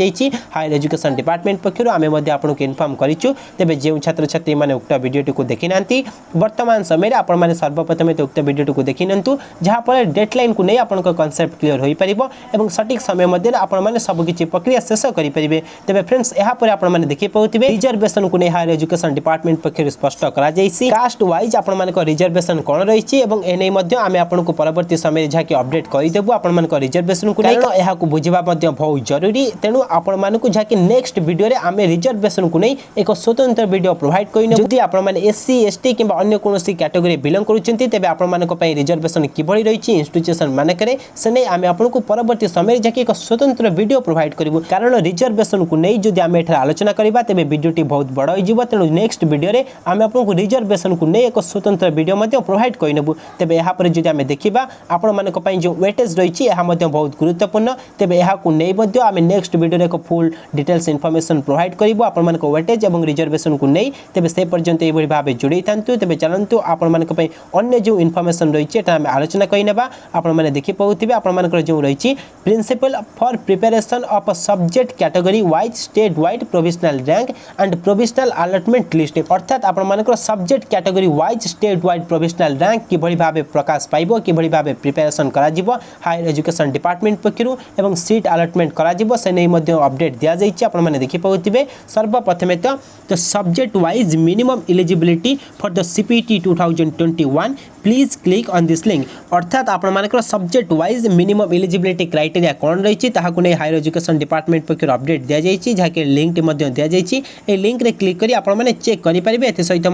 हायर एजुकेशन डिपार्टमेंट पक्षर आम आपको इनफर्म करूँ तेज जो छात्र छात्री मैंने उक्त वीडियोटी को देखी ना वर्तमान समय आपने सर्वप्रथम तो उक्त वीडियोटी को देखी नियंतु जहाँफल डेडलाइन को नहीं आपको कॉन्सेप्ट क्लियर हो पार और सठिक समय मध्य आपने सबकि प्रक्रिया शेष करेंगे। तेज फ्रेंड्स यहाँ पर आपने देखी पाते रिजर्वेशन को नहीं हायर एजुकेशन डिपार्टमेंट पक्षर स्पष्ट कास्ट वाइज आपको रिजर्वेशन कौन रही और एने आम आपको परवर्ती समय जहाँकि अपडेट करदेबू आपण रिजर्वेशन को यहाँ बुझा बहुत जरूरी तेणु आपको जहाँकि नेक्स्ट वीडियो आम रिजर्वेशन को नहीं एक स्वतंत्र वीडियो प्रोवाइड करें आपने एससी एसटी कि अन्य कौन कैटेगरी बिलोंग करें आपंप रिजर्वेशन किभली रही इंस्टीट्यूशन मानक से नहीं आम आपको परवर्ती समय जहाँकि एक स्वतंत्र वीडियो प्रोवाइड करूँ कारण रिजर्वेशन को नहीं जब आम एठार आलोचना करवा तेज वीडियोटी बहुत बड़ हो तेणु नेक्स्ट वीडियो आम आपको रिजर्वेशन को नहीं एक स्वतंत्र वीडियो प्रोवाइड करनेबू तेज यहाँ पर जब आम देखा आपण जो वेटेज रही है बहुत गुरुत्वपूर्ण तेज यहाँ नहीं आम नेक्स्ट वीडियो एक फुल डिटेल्स इनफर्मेशन प्रोवाइड करूँ आपण वेटेज और रिजर्वेशन को नहीं तेज से पर्यंत यही भाव जोड़े था तेज चलतु आपण अन्य जो इनफर्मेशन रही है आम आलोचना करनेबा आपने देखी पाते आपर जो रही principle for preparation of subject category wise state wide provisional rank and provisional allotment list अर्थात आपर subject category wise state wide provisional rank किभली भाव प्रकाश पाइब किभली भाव प्रिपेरेशन करा हायर एजुकेशन डिपार्टमेंट पक्षर और सीट अलॉटमेंट करा से नहीं अपडेट दि जाइए आपने देखी पाते सर्वप्रथमे तो subject wise minimum eligibility for the CPT 2021 please click on this link अर्थात आपर subject wise minimum eligibility criteria कौन रही है हायर एजुकेशन डिपार्टमेंट पक्षर अपडेट दि जाइए जहाँकि लिंक दि जाइए लिंक रे क्लिक करी आपने चेक करेंगे सहित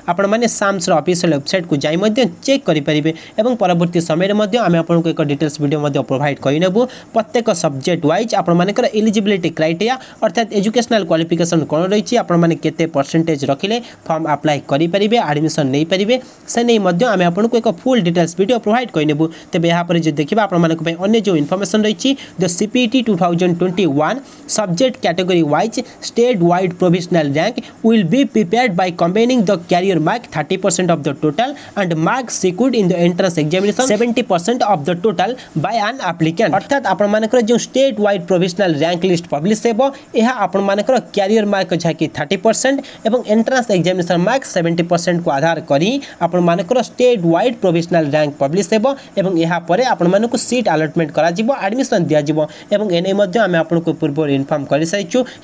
आपने साम्स ऑफिशियल वेबसाइट को जाई चेक करेंगे और परवर्ती समय आम आपको एक डिटेल्स वीडियो प्रोवाइड करेंबू प्रत्येक सब्जेक्ट वाइज आपर एलिजिबिलिटी क्राइटेरिया अर्थात एजुकेशनल क्वालिफिकेशन कौन रही है केते परसेंटेज रखिले फॉर्म अप्लाई करेंगे एडमिशन नहीं पारे से नहीं आम आपको एक फुल डिटेल्स वीडियो प्रोवाइड करेंबू तेज यहाँ पर जो देखा आपको अन्य जो इनफर्मेशन रही the CPT 2021 subject category wise state wide provisional rank will be prepared by combining the career mark 30% of the total and mark secured in the entrance examination 70% of the total by an applicant अर्थात आपनकर जो state wide provisional rank list publish हेबो यह आपनकर career mark जहाँकि 30% और entrance examination mark 70% को आधार करी आपनकर state wide provisional rank publish हेबो और यहाँ पर आपको सीट अलॉटमेंट करा एडमिशन दिज्व और एने आम आपको पूर्व इनफर्म कर सारी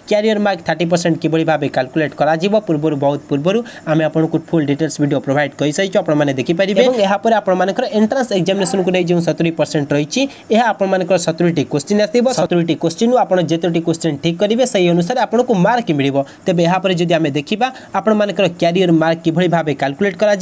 कैरियर मार्क 30% किभली भाव कैलकुलेट करा पूर्व बहुत पूर्व आम आपको फुल डिटेल्स वीडियो प्रोवाइड कर सारी आपने देखिपारे और यहाँ पर आपर एंट्रेंस एग्जामिनेशन को नहीं जो 70% रही है आपर 70टी क्वेश्चन आसो 70टी क्वेश्चन आपड़ जितोटी क्वेश्चन ठीक करेंगे से अनुसार आपको मार्क मिल तेज यहाँ पर जब आम देखा आपर कैरियर मार्क किभली भाव कैलकुलेट करा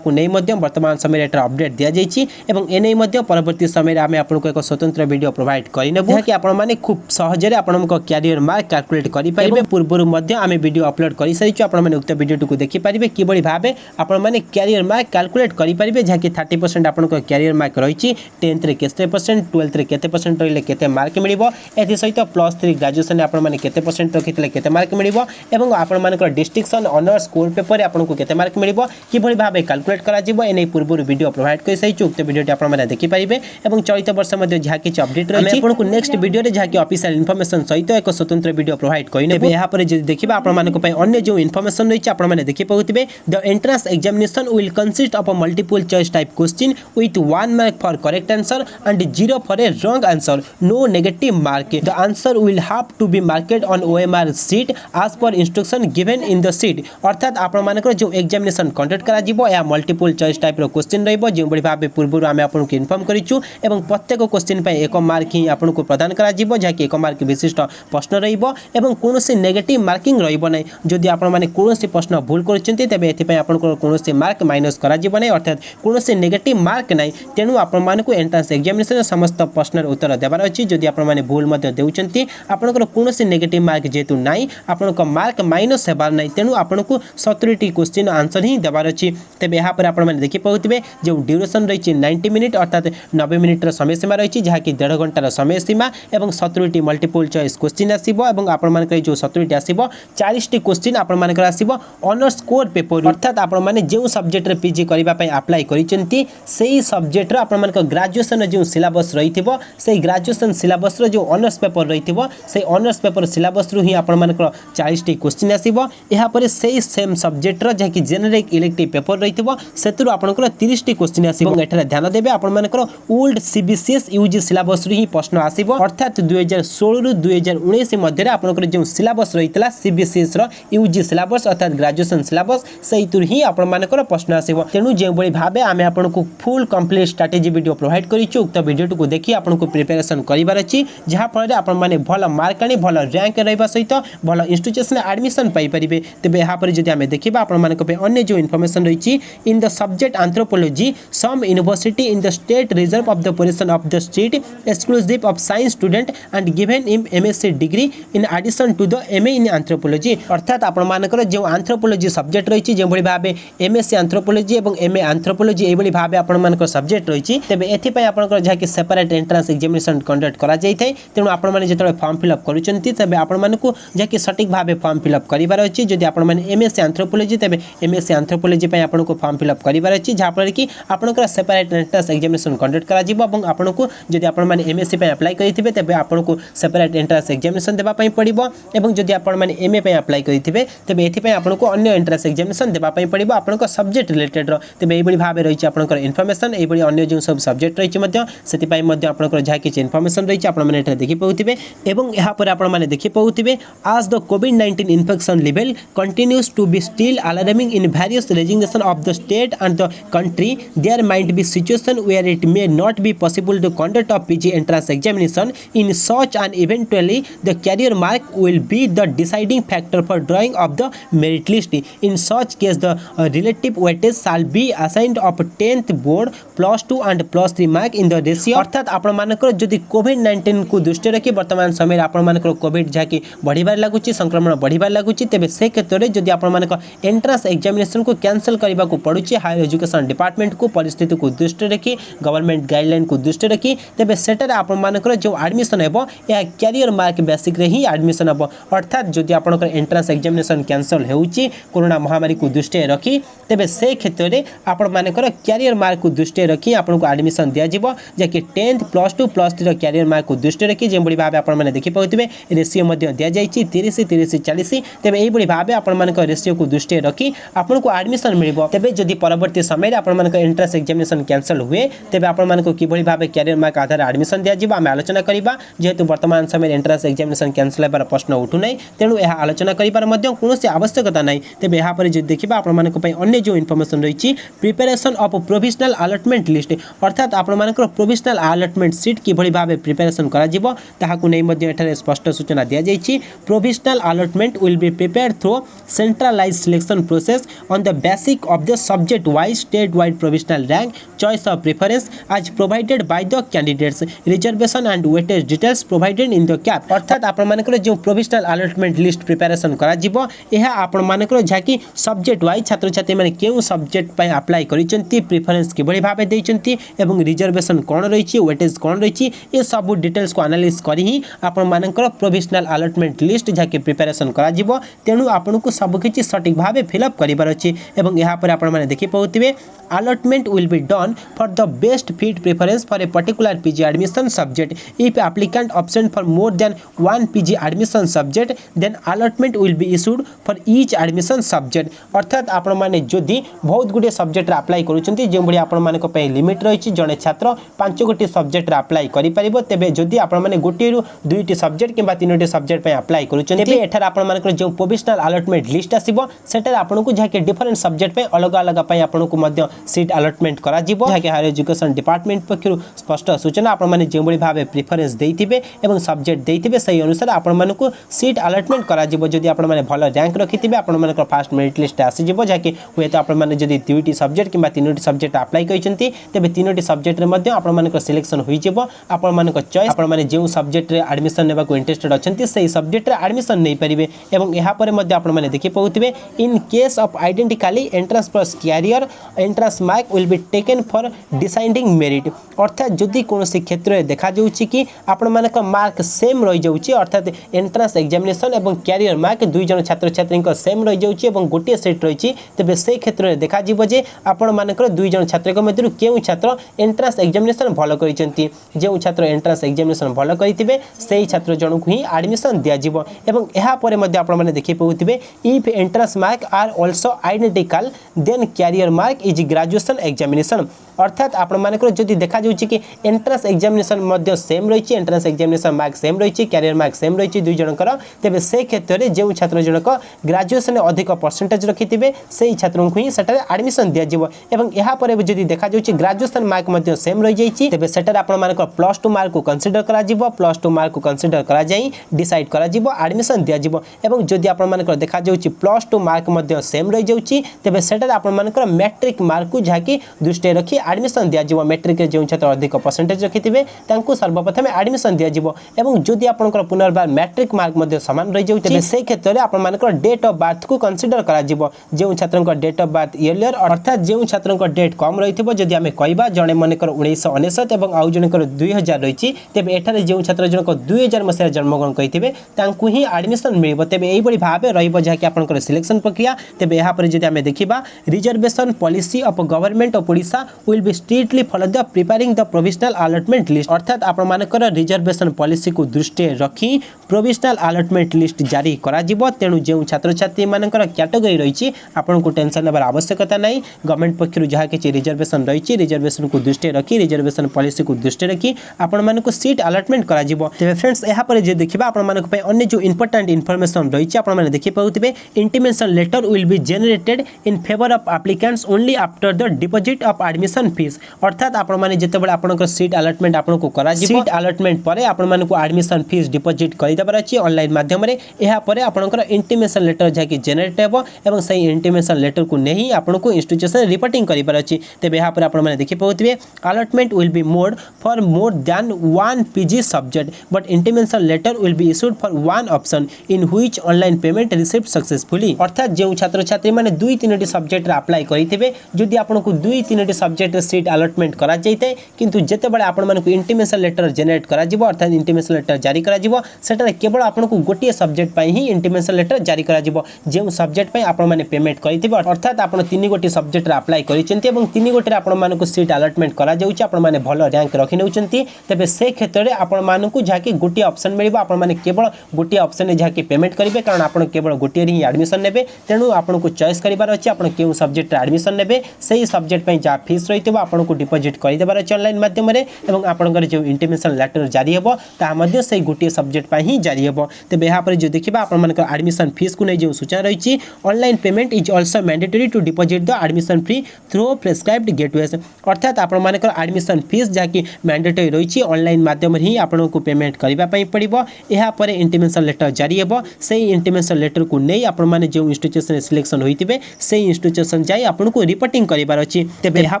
नहीं वर्तमान समय अपडेट दि जाइए और एने परवर्ती समय आम आपको एक स्वतंत्र वीडियो प्रोवाइड करेंगे जहाँकि आपने खूब सहजरे आपको कैरियर मार्क कैलकुलेट करेंगे पूर्व आम वीडियो अपलोड कर सारी आपने उक्त वीडियो को देखिपारे किभली भाव आपने कैरियर मार्क कैलकुलेट करेंगे जहाँकि 30% आपको कैरियर मार्क रही 10th रे केते परसेंट 12th रे केते परसेंट रहिले केते मार्क मिलिबो एथि सहित +3 ग्रेजुएशन आपन केते परसेंट रखितले केते मार्क मिलिबो एवं आपन मानकर डिस्टिंक्शन ऑनर्स कोर पेपर आपनको केते मार्क मिलिबो किभली भाबे कैलकुलेट करा जिवो एनै पूर्व वीडियो प्रोवाइड कर सही उक्त वीडियोटी आपन माने देखि पारिबे एवं चलित वर्ष मध्ये जहा कि अपडेट रही आपनको नेक्स्ट वीडियो रे जहा कि ऑफिशियल इन्फॉर्मेशन सहित एक स्वतंत्र वीडियो प्रोवाइड करिनेबे यहाँ पर जदि देखिबा आपन मानको पय अन्य जो इन्फॉर्मेशन रही आपन माने देखि पाउतिबे the entrance examination will consist of a multiple choice type question with 1 mark for correct answer and 0 for a wrong answer. No negative mark. The answer will have to be marked on OMR sheet as per instruction given in the sheet. अर्थात आपण मानकर जो examination conduct करा जिवो या multiple choice type रो question रहइबो जे बडी भाबे पूर्व आमे आपन को इन्फॉर्म करिछु एवं प्रत्येक क्वेश्चन पे 1 मार्क ही आपन को प्रदान करा जिवो जाकि 1 मार्क विशिष्ट प्रश्न रहइबो एवं कोनोसी नेगेटिव मार्किंग रहइबो नै जदि आपण माने कोनोसी प्रश्न भूल करछन्ती तबे एथि पे आपन को कोनोसी मार्क माइनस करा जिवो नै अर्थात कोनोसी नेगेटिव मार्क नै तेनु आपण माने को एंट्रेंस एग्जामिनेशन समस्त प्रश्न उत्तर देबार अछि जदि आपण माने भूल मते देउछन्ती आपण को कोनोसी नेगेटिव मार्क जेतु नै आपण को मार्क माइनस हेबार नै तेनु आपण को 70 टी क्वेश्चन आंसर ही देबार अछि तबे यहाँ पर आपण माने देखि पाउतिबे जो ड्यूरेशन रही 90 मिनिट अर्थात 90 मिनिट रो समय सीमा रही जहाँ कि 1.5 घंटा रो समय सीमा एवं 70 टी मल्टीपल चॉइस क्वेश्चन आसीबो एवं आपण माने जो 70 टी आसीबो 40 टी क्वेश्चन आपण माने आसीबो ऑनर्स कोर पेपर अर्थात आपण माने जो सब्जेक्ट रे पीजी करिबा पई अप्लाई करिसेंती सेही सब्जेक्ट रो आपण माने ग्रेजुएशन जो सिलेबस रहिथिबो सेही ग्रेजुएशन सिलेबस रो जो ऑनर्स पेपर रहिथिबो सेही ऑनर्स पेपर सिलेबस रो ही आपण माने 40 टी क्वेश्चन आसीबो यहाँ पर सेही सेम सब्जेक्ट रो जे कि जेनेरिक इलेक्टिव पेपर रहिथिबो सेतुर आपनकर 30 टी क्वेश्चन आसीबो एठारे ध्यान देबे आपण मानकर ओल्ड सीबीसीएस यूजी सिलेबस रो ही प्रश्न आसीबो अर्थात 2016 रु 2019 मध्ये रे आपनकर जो सिलेबस रहितला सीबीसीएस रो यूजी सिलेबस अर्थात ग्रेजुएशन सिलेबस सेतुर ही आपण मानकर प्रश्न आसीबो तेनु जे बळी भाबे आमे आपनको full complete strategy video provide करिछु उक्त वीडियो को देखि आपनको प्रिपरेशन करिवार अछि जहा फळे आपण माने भलो मार्क आनी भलो रैंक रहइबा सहित भलो इंस्टीट्यूशन एडमिशन पाई परिबे तबे यहाँ पर जदि आमे देखिबा आपण मानक पे अन्य जो इन्फॉर्मेशन रही in the subject anthropology some university in the state reserve of the position of the state exclusive of science student and given in MSc degree in addition to the MA in anthropology अर्थात आपण मानकर जो anthropology subject रही जे बड़ी भाबे MSc anthropology एवं MA anthropology ए बड़ी भाबे आपण मानकर सब्जेक्ट रही तबे एथि पय आपनकर जहा कि सेपरेट एंट्रेंस एग्जामिनेशन कंडक्ट करा जाय थाय तेनु आपण माने जेतले फॉर्म फिल अप करूचंती तबे आपण मानकु जहा कि सटीक भाबे फॉर्म फिल अप करिवार अछि जदि आपण माने एमएससी एंथ्रोपोलॉजी तबे एमएससी एंथ्रोपोलॉजी पय आपनको फॉर्म फिल अप करिवार अछि जहा पर कि आपनकर सेपरेट एंट्रेंस एग्जामिनेशन कंडक्ट करा जिवो एवं आपनको जदि आपण माने एमएससी पय अप्लाई करिथिबे तबे आपनको सेपरेट एंट्रेंस एग्जामिनेशन देबा पय पड़िबो एवं जदि आपण माने एमए पय अप्लाई करिथिबे तबे एथि पय आपनको अन्य एंट्रेंस एग्जामिनेशन देबा पय पड़िबो आपनको सब्जेक्ट रिलेटेड रो तबे ए बडी भाबे रहिछि आपनकर इन्फॉर्मेशन ए बडी अन्य जो सब सब्जेक्ट रहिछि मध्ये सेति पय मध्ये आपनकर जहा कि इन्फॉर्मेशन रहिछि आपण माने एटा देखि पाउथिबे एवं यहाँ पर आपण माने देखि पाउथिबे आज the covid infection level continues to be still alarming in various regions of the state and the country. There might be situation where it may not be possible to conduct a PG entrance examination. In such an eventually, the career mark will be the deciding factor for drawing of the merit list. In such case, the relative weightage shall be assigned of 10th board +2 and +3 mark in the ratio. अर्थात आपण मानकर जदि कोविड-19 को दृष्टि रखी वर्तमान समय आपण मानकर कोविड जाके बढ़िबार लागुची संक्रमण बढ़िबार लागुची तेबे से क्षेत्र में जदि आपण मानक एंट्रेंस एग्जामिनेशन को कैंसिल करबा को पड़ुची हायर एजुकेशन डिपार्टमेंट को परिस्थिति को दृष्टि रखी गवर्नमेंट गाइडलाइन को दृष्टि रखी तेबे सेटर आपण मानकर जो एडमिशन हेबो या कैरियर मार्क बेसिक रे ही एडमिशन हेबो अर्थात जदि आपनकर एंट्रेंस एग्जामिनेशन कैंसिल हेउची कोरोना महामारी को दृष्टि रखी तेबे से क्षेत्र में आपण मानकर कैरियर मार्क को दृष्टि रखी आपन को एडमिशन दिया जिवो जे कि 10th +2 +3 रो कैरियर मार्क को दृष्टि रखी जे बड़ी भाबे आपण माने देखि पाउतिबे रेशियो मध्ये दिया जायछि 30 30 40 तेबे एई बड़ी भाबे आपण मानकर रेशियो को दृष्टि रखी आपन को एडमिशन मिलिबो तेबे जदि परवर्ती समय आपण मानकर एंट्रेंस एग्जामिनेशन कैंसिल हुए तेबे आपण मानको कि बड़ी भाबे कैरियर मार्क आधार एडमिशन दिया जिवो आमे आलोचना करिबा जेहेतु वर्तमान समय एंट्रेंस एग्जामिनेशन कैंसिल हेबार प्रश्न उठु नै तेनु एहा आलोचना करिबार मध्ये कोनोसी आवश्यकता नै तेबे एहा पर जे देखिबा आपण मानको पय अन्य जो इन्फॉर्मेशन रहिछि preparation of provisional allotment list अर्थात आपण मानकर प्रोविजनल अलॉटमेंट सीट कि बड़ी भाबे प्रिपरेशन करा जिवो ताहाकु नै मध्ये एठारे स्पष्ट सूचना दिया जायछि provisional allotment will be prepared through centralized selection process on the basis of the subject wise state wide provisional rank choice of preference as provided by the candidates reservation and weightage details provided in the cap अर्थात आपण मानकर जो provisional allotment list preparation करा जिवो एहा आपण मानकर जाकी सब्जेक्ट वाइज छात्र छात्री माने केउ सब्जेक्ट पय अप्लाई करिसंती प्रेफरेंस कि बड़ी भाबे दैचंती एवं रिजर्वेशन कोन रहिछि वेटेज कोन रहिछि ए सब डिटेल्स को एनालिसिस करी ही आपण मानकर प्रोविजनल अलॉटमेंट लिस्ट जाकी प्रिपरेशन करा जिवो तेनु आपण को सब किछि सटीक भाबे फिलअप करिबार अछि एवं यहाँ पर आपण माने देखि पाउतिबे allotment will be done for the best fit preference for a particular PG admission subject if applicant option for more than one PG admission subject then allotment will be issued for each admission subject अर्थात आपण माने जदि बहुत गुडे subject रे apply करूचंती जे बडी आपण माने को पे लिमिट रहिछि जने छात्र 5 गोटी सब्जेक्ट अप्लाई करि परिबो। तेबे जदि आपण माने गोटी रु 2टी सब्जेक्ट किबा 3टी सब्जेक्ट पे अप्लाई करूछन तेबे एठार आपण मानकर जो प्रोविजनल अलॉटमेंट लिस्ट आसीबो सेटा आपण को जाके डिफरेंट सब्जेक्ट पे अलग अलग पई आपण को मध्य सीट अलॉटमेंट करा जिवो। जाके हायर एजुकेशन डिपार्टमेंट पक्षरु स्पष्ट सूचना आपण माने जे बळी भाबे प्रेफरेंस देइथिबे एवं सब्जेक्ट देइथिबे सही अनुसार आपण मानको सीट अलॉटमेंट करा जिवो। जदि आपण माने भलो रैंक रखिथिबे आपण मानकर फर्स्ट मेरिट लिस्ट आसी जिवो जाके हुए तो आपण माने जदि 2टी सब्जेक्ट किबा 3टी सब्जेक्ट अप्लाई करिसंती तेबे 3टी सब्जेक्ट रे मध्य आपण मानकर सिलेक्शन होई जिवो। आपण मानकर चॉइस आपण माने जे सब्जेक्ट रे एडमिशन नेबा को इंटरेस्टेड अछंती सही सब्जेक्ट रे एडमिशन नै परिबे। एवं यहाँ पर मध्य आपण माने देखि पाउथिबे in case of identically entrance plus career entrance mark will be taken for deciding merit. अर्थात जदि कोनोसी क्षेत्र रे देखा जाउछि कि आपण मानक मार्क सेम रहि जाउछि अर्थात एंट्रेंस एग्जामिनेशन एवं कैरियर मार्क दुई जन छात्र छात्री को सेम रहि जाउछि एवं गोटे सेट रहिछि तेबे से क्षेत्र रे देखा जिवो जे आपण मानकर दुई जन छात्र के मध्यरु केउ छात्र एंट्रेंस एग्जामिनेशन भलो करिसंती जे छात्र एंट्रेंस एग्जामिनेशन भलो करिथिबे सेही छात्र जनकु ही एडमिशन दिया जिवो। एवं यहाँ पर मध्य आपण माने देखि पाउथिबे if entrance mark are also identical then career mark is graduation examination. अर्थात आपण मानकर जदि देखा जाउछि कि एंट्रेंस एग्जामिनेशन मध्य सेम रहिछि एंट्रेंस एग्जामिनेशन मार्क सेम रहिछि कैरियर मार्क सेम रहिछि दुई जनकर तेबे से क्षेत्र रे जे छात्र जनक ग्रेजुएशन अधिक परसेंटेज रखिथिबे सेही छात्रन को ही सेटारे एडमिशन दिया जिवो। एवं यहाँ पर जदि देखा जाउछि ग्रेजुएशन मार्क मध्य सेम रहि जाइछि तेबे सेटारे आपण मानकर प्लस 2 मार्क को कंसीडर करा जिवो प्लस 2 मार्क को कंसीडर करा जाई डिसाइड करा जिवो एडमिशन दिया जिवो। एवं जदि आपण मानकर देखा जाउछि प्लस 2 मार्क मध्य सेम रहि जाउछि तेबे सेटारे आपण मानकर मैट्रिक मार्क को जाकी दृष्टि रखी एडमिशन दिया जिवो। मैट्रिक जो छात्र अधिक परसेंटेज रखिथिबे तांको सर्वप्रथम एडमिशन दिया जिवो। एवं जदि आपनकर पुनर्बार मैट्रिक मार्क मध्य समान रहि जाउछि तेबे से क्षेत्र रे आपण मानकर डेट ऑफ बर्थ को कंसीडर करा जिवो। जे छात्रक डेट ऑफ बर्थ ईयरलियर अर्थात जे छात्रक डेट कम रहिथिबो जदि हमें कहबा जणे मनकर 1999 एवं आउ जणकर 2000 रहिछि तेबे एठारे जे छात्र जनक 2000 मसिया जन्मग्रहण करिथिबे तांको ही एडमिशन मिलिबो। तेबे एई बडी भाबे रहिबो जाकि आपनकर सिलेक्शन प्रक्रिया। तेबे यहाँ पर जदि हमें देखिबा reservation policy of government of Odisha will be strictly follow the preparing the provisional allotment list. अर्थात आपण मानकर रिजर्वेशन पॉलिसी को दृष्टि रखी प्रोविजनल अलॉटमेंट लिस्ट जारी करा जिवो। तेनु जे छात्र छात्री मानकर कैटेगरी रहिछि आपण को टेंशन लेबार आवश्यकता नै। गवर्नमेंट पक्षरु जहा कि रिजर्वेशन रहिछि रिजर्वेशन को दृष्टि रखी रिजर्वेशन पॉलिसी को दृष्टि रखी आपण मानको सीट अलॉटमेंट करा जिवो। तेबे फ्रेंड्स यहाँ पर जे देखिबा आपण मानक पे अन्य जो इंपोर्टेंट इन्फॉर्मेशन रहिछि आपण माने देखि पाउथिबे intimation letter will be generated in favour of applicants only after the deposit of admission fees. अर्थात आपण माने जते बडे आपनकर सीट अलॉटमेंट आपण को करा जिवो सीट अलॉटमेंट परे आपण मानको एडमिशन फीस डिपॉजिट करि देबार अछि ऑनलाइन माध्यम रे। एहा परे आपनकर इंटिमेशन लेटर जाकि जनरेट हेबो एवं सही इंटिमेशन लेटर को नहीं आपण को इंस्टीट्यूशन रिपोर्टिंग करिबार अछि। तेबे एहा परे आपण माने देखि पाउथिबे allotment will be made for more than 1 PG subject but intimation letter will be issued for 1 option in which online payment received successfully. अर्थात जे छात्र छात्री माने 2-3टी सब्जेक्ट रे अप्लाई करिथिबे जदि आपण को 2-3टी सब्जेक्ट रे सीट अलॉटमेंट करा जाइते किंतु जेते बळे आपण मानको इंटिमेशन लेटर जनरेट करा जिवो अर्थात इंटिमेशन लेटर जारी करा जिवो सेटा केवल आपण को गोटिए सब्जेक्ट पई ही इंटिमेशन लेटर जारी करा जिवो। जे सब्जेक्ट पई आपण माने पेमेंट करिथिबे अर्थात आपण 3 गोटी सब्जेक्ट रे अप्लाई करिसेंती एवं 3 गोटी रे आपण मानको सीट अलॉटमेंट करा जाउची आपण माने भलो रैंक रखि नउचंती तेबे से क्षेत्र रे आपण मानको जाकी गोटिए ऑप्शन मिलिबो आपण माने केवल गोटिए ऑप्शन रे जाकी पेमेंट करिवे कारण आपण केवल गोटिए रे ही एडमिशन नेबे। तेनु आपण को चॉइस करिबार अछि आपण केउ सब्जेक्ट रे एडमिशन नेबे सेही सब्जेक्ट पई जा फीस रहितबो आपण को डिपॉजिट करि देबार अछि ऑनलाइन माध्यम रे एवं आपनकर जो इंटिमेशन लेटर जारी हेबो ता मध्ये सेही गोटिए सब्जेक्ट पई ही जारी हेबो। तेबे यहाँ पर जो देखिबा आपण मानकर एडमिशन फीस को नै जो सूचना रहिछि online payment is also mandatory to deposit the admission fee through prescribed gateways. अर्थात आपण मानकर एडमिशन फीस जाकी मैंडेटरी रहिछि ऑनलाइन माध्यम रे ही आपण को पेमेंट करिबा पई पड़िबो। यहाँ पर इंटिमेशन लेटर जारी हेबो सेही इंटिमेशन लेटर को नै आपण माने जो इंस्टीट्यूशन सिलेक्शन होइतिबे सेही इंस्टीट्यूशन जाई आपण को रिपोर्टिंग करिबार अछि। तेबे यहाँ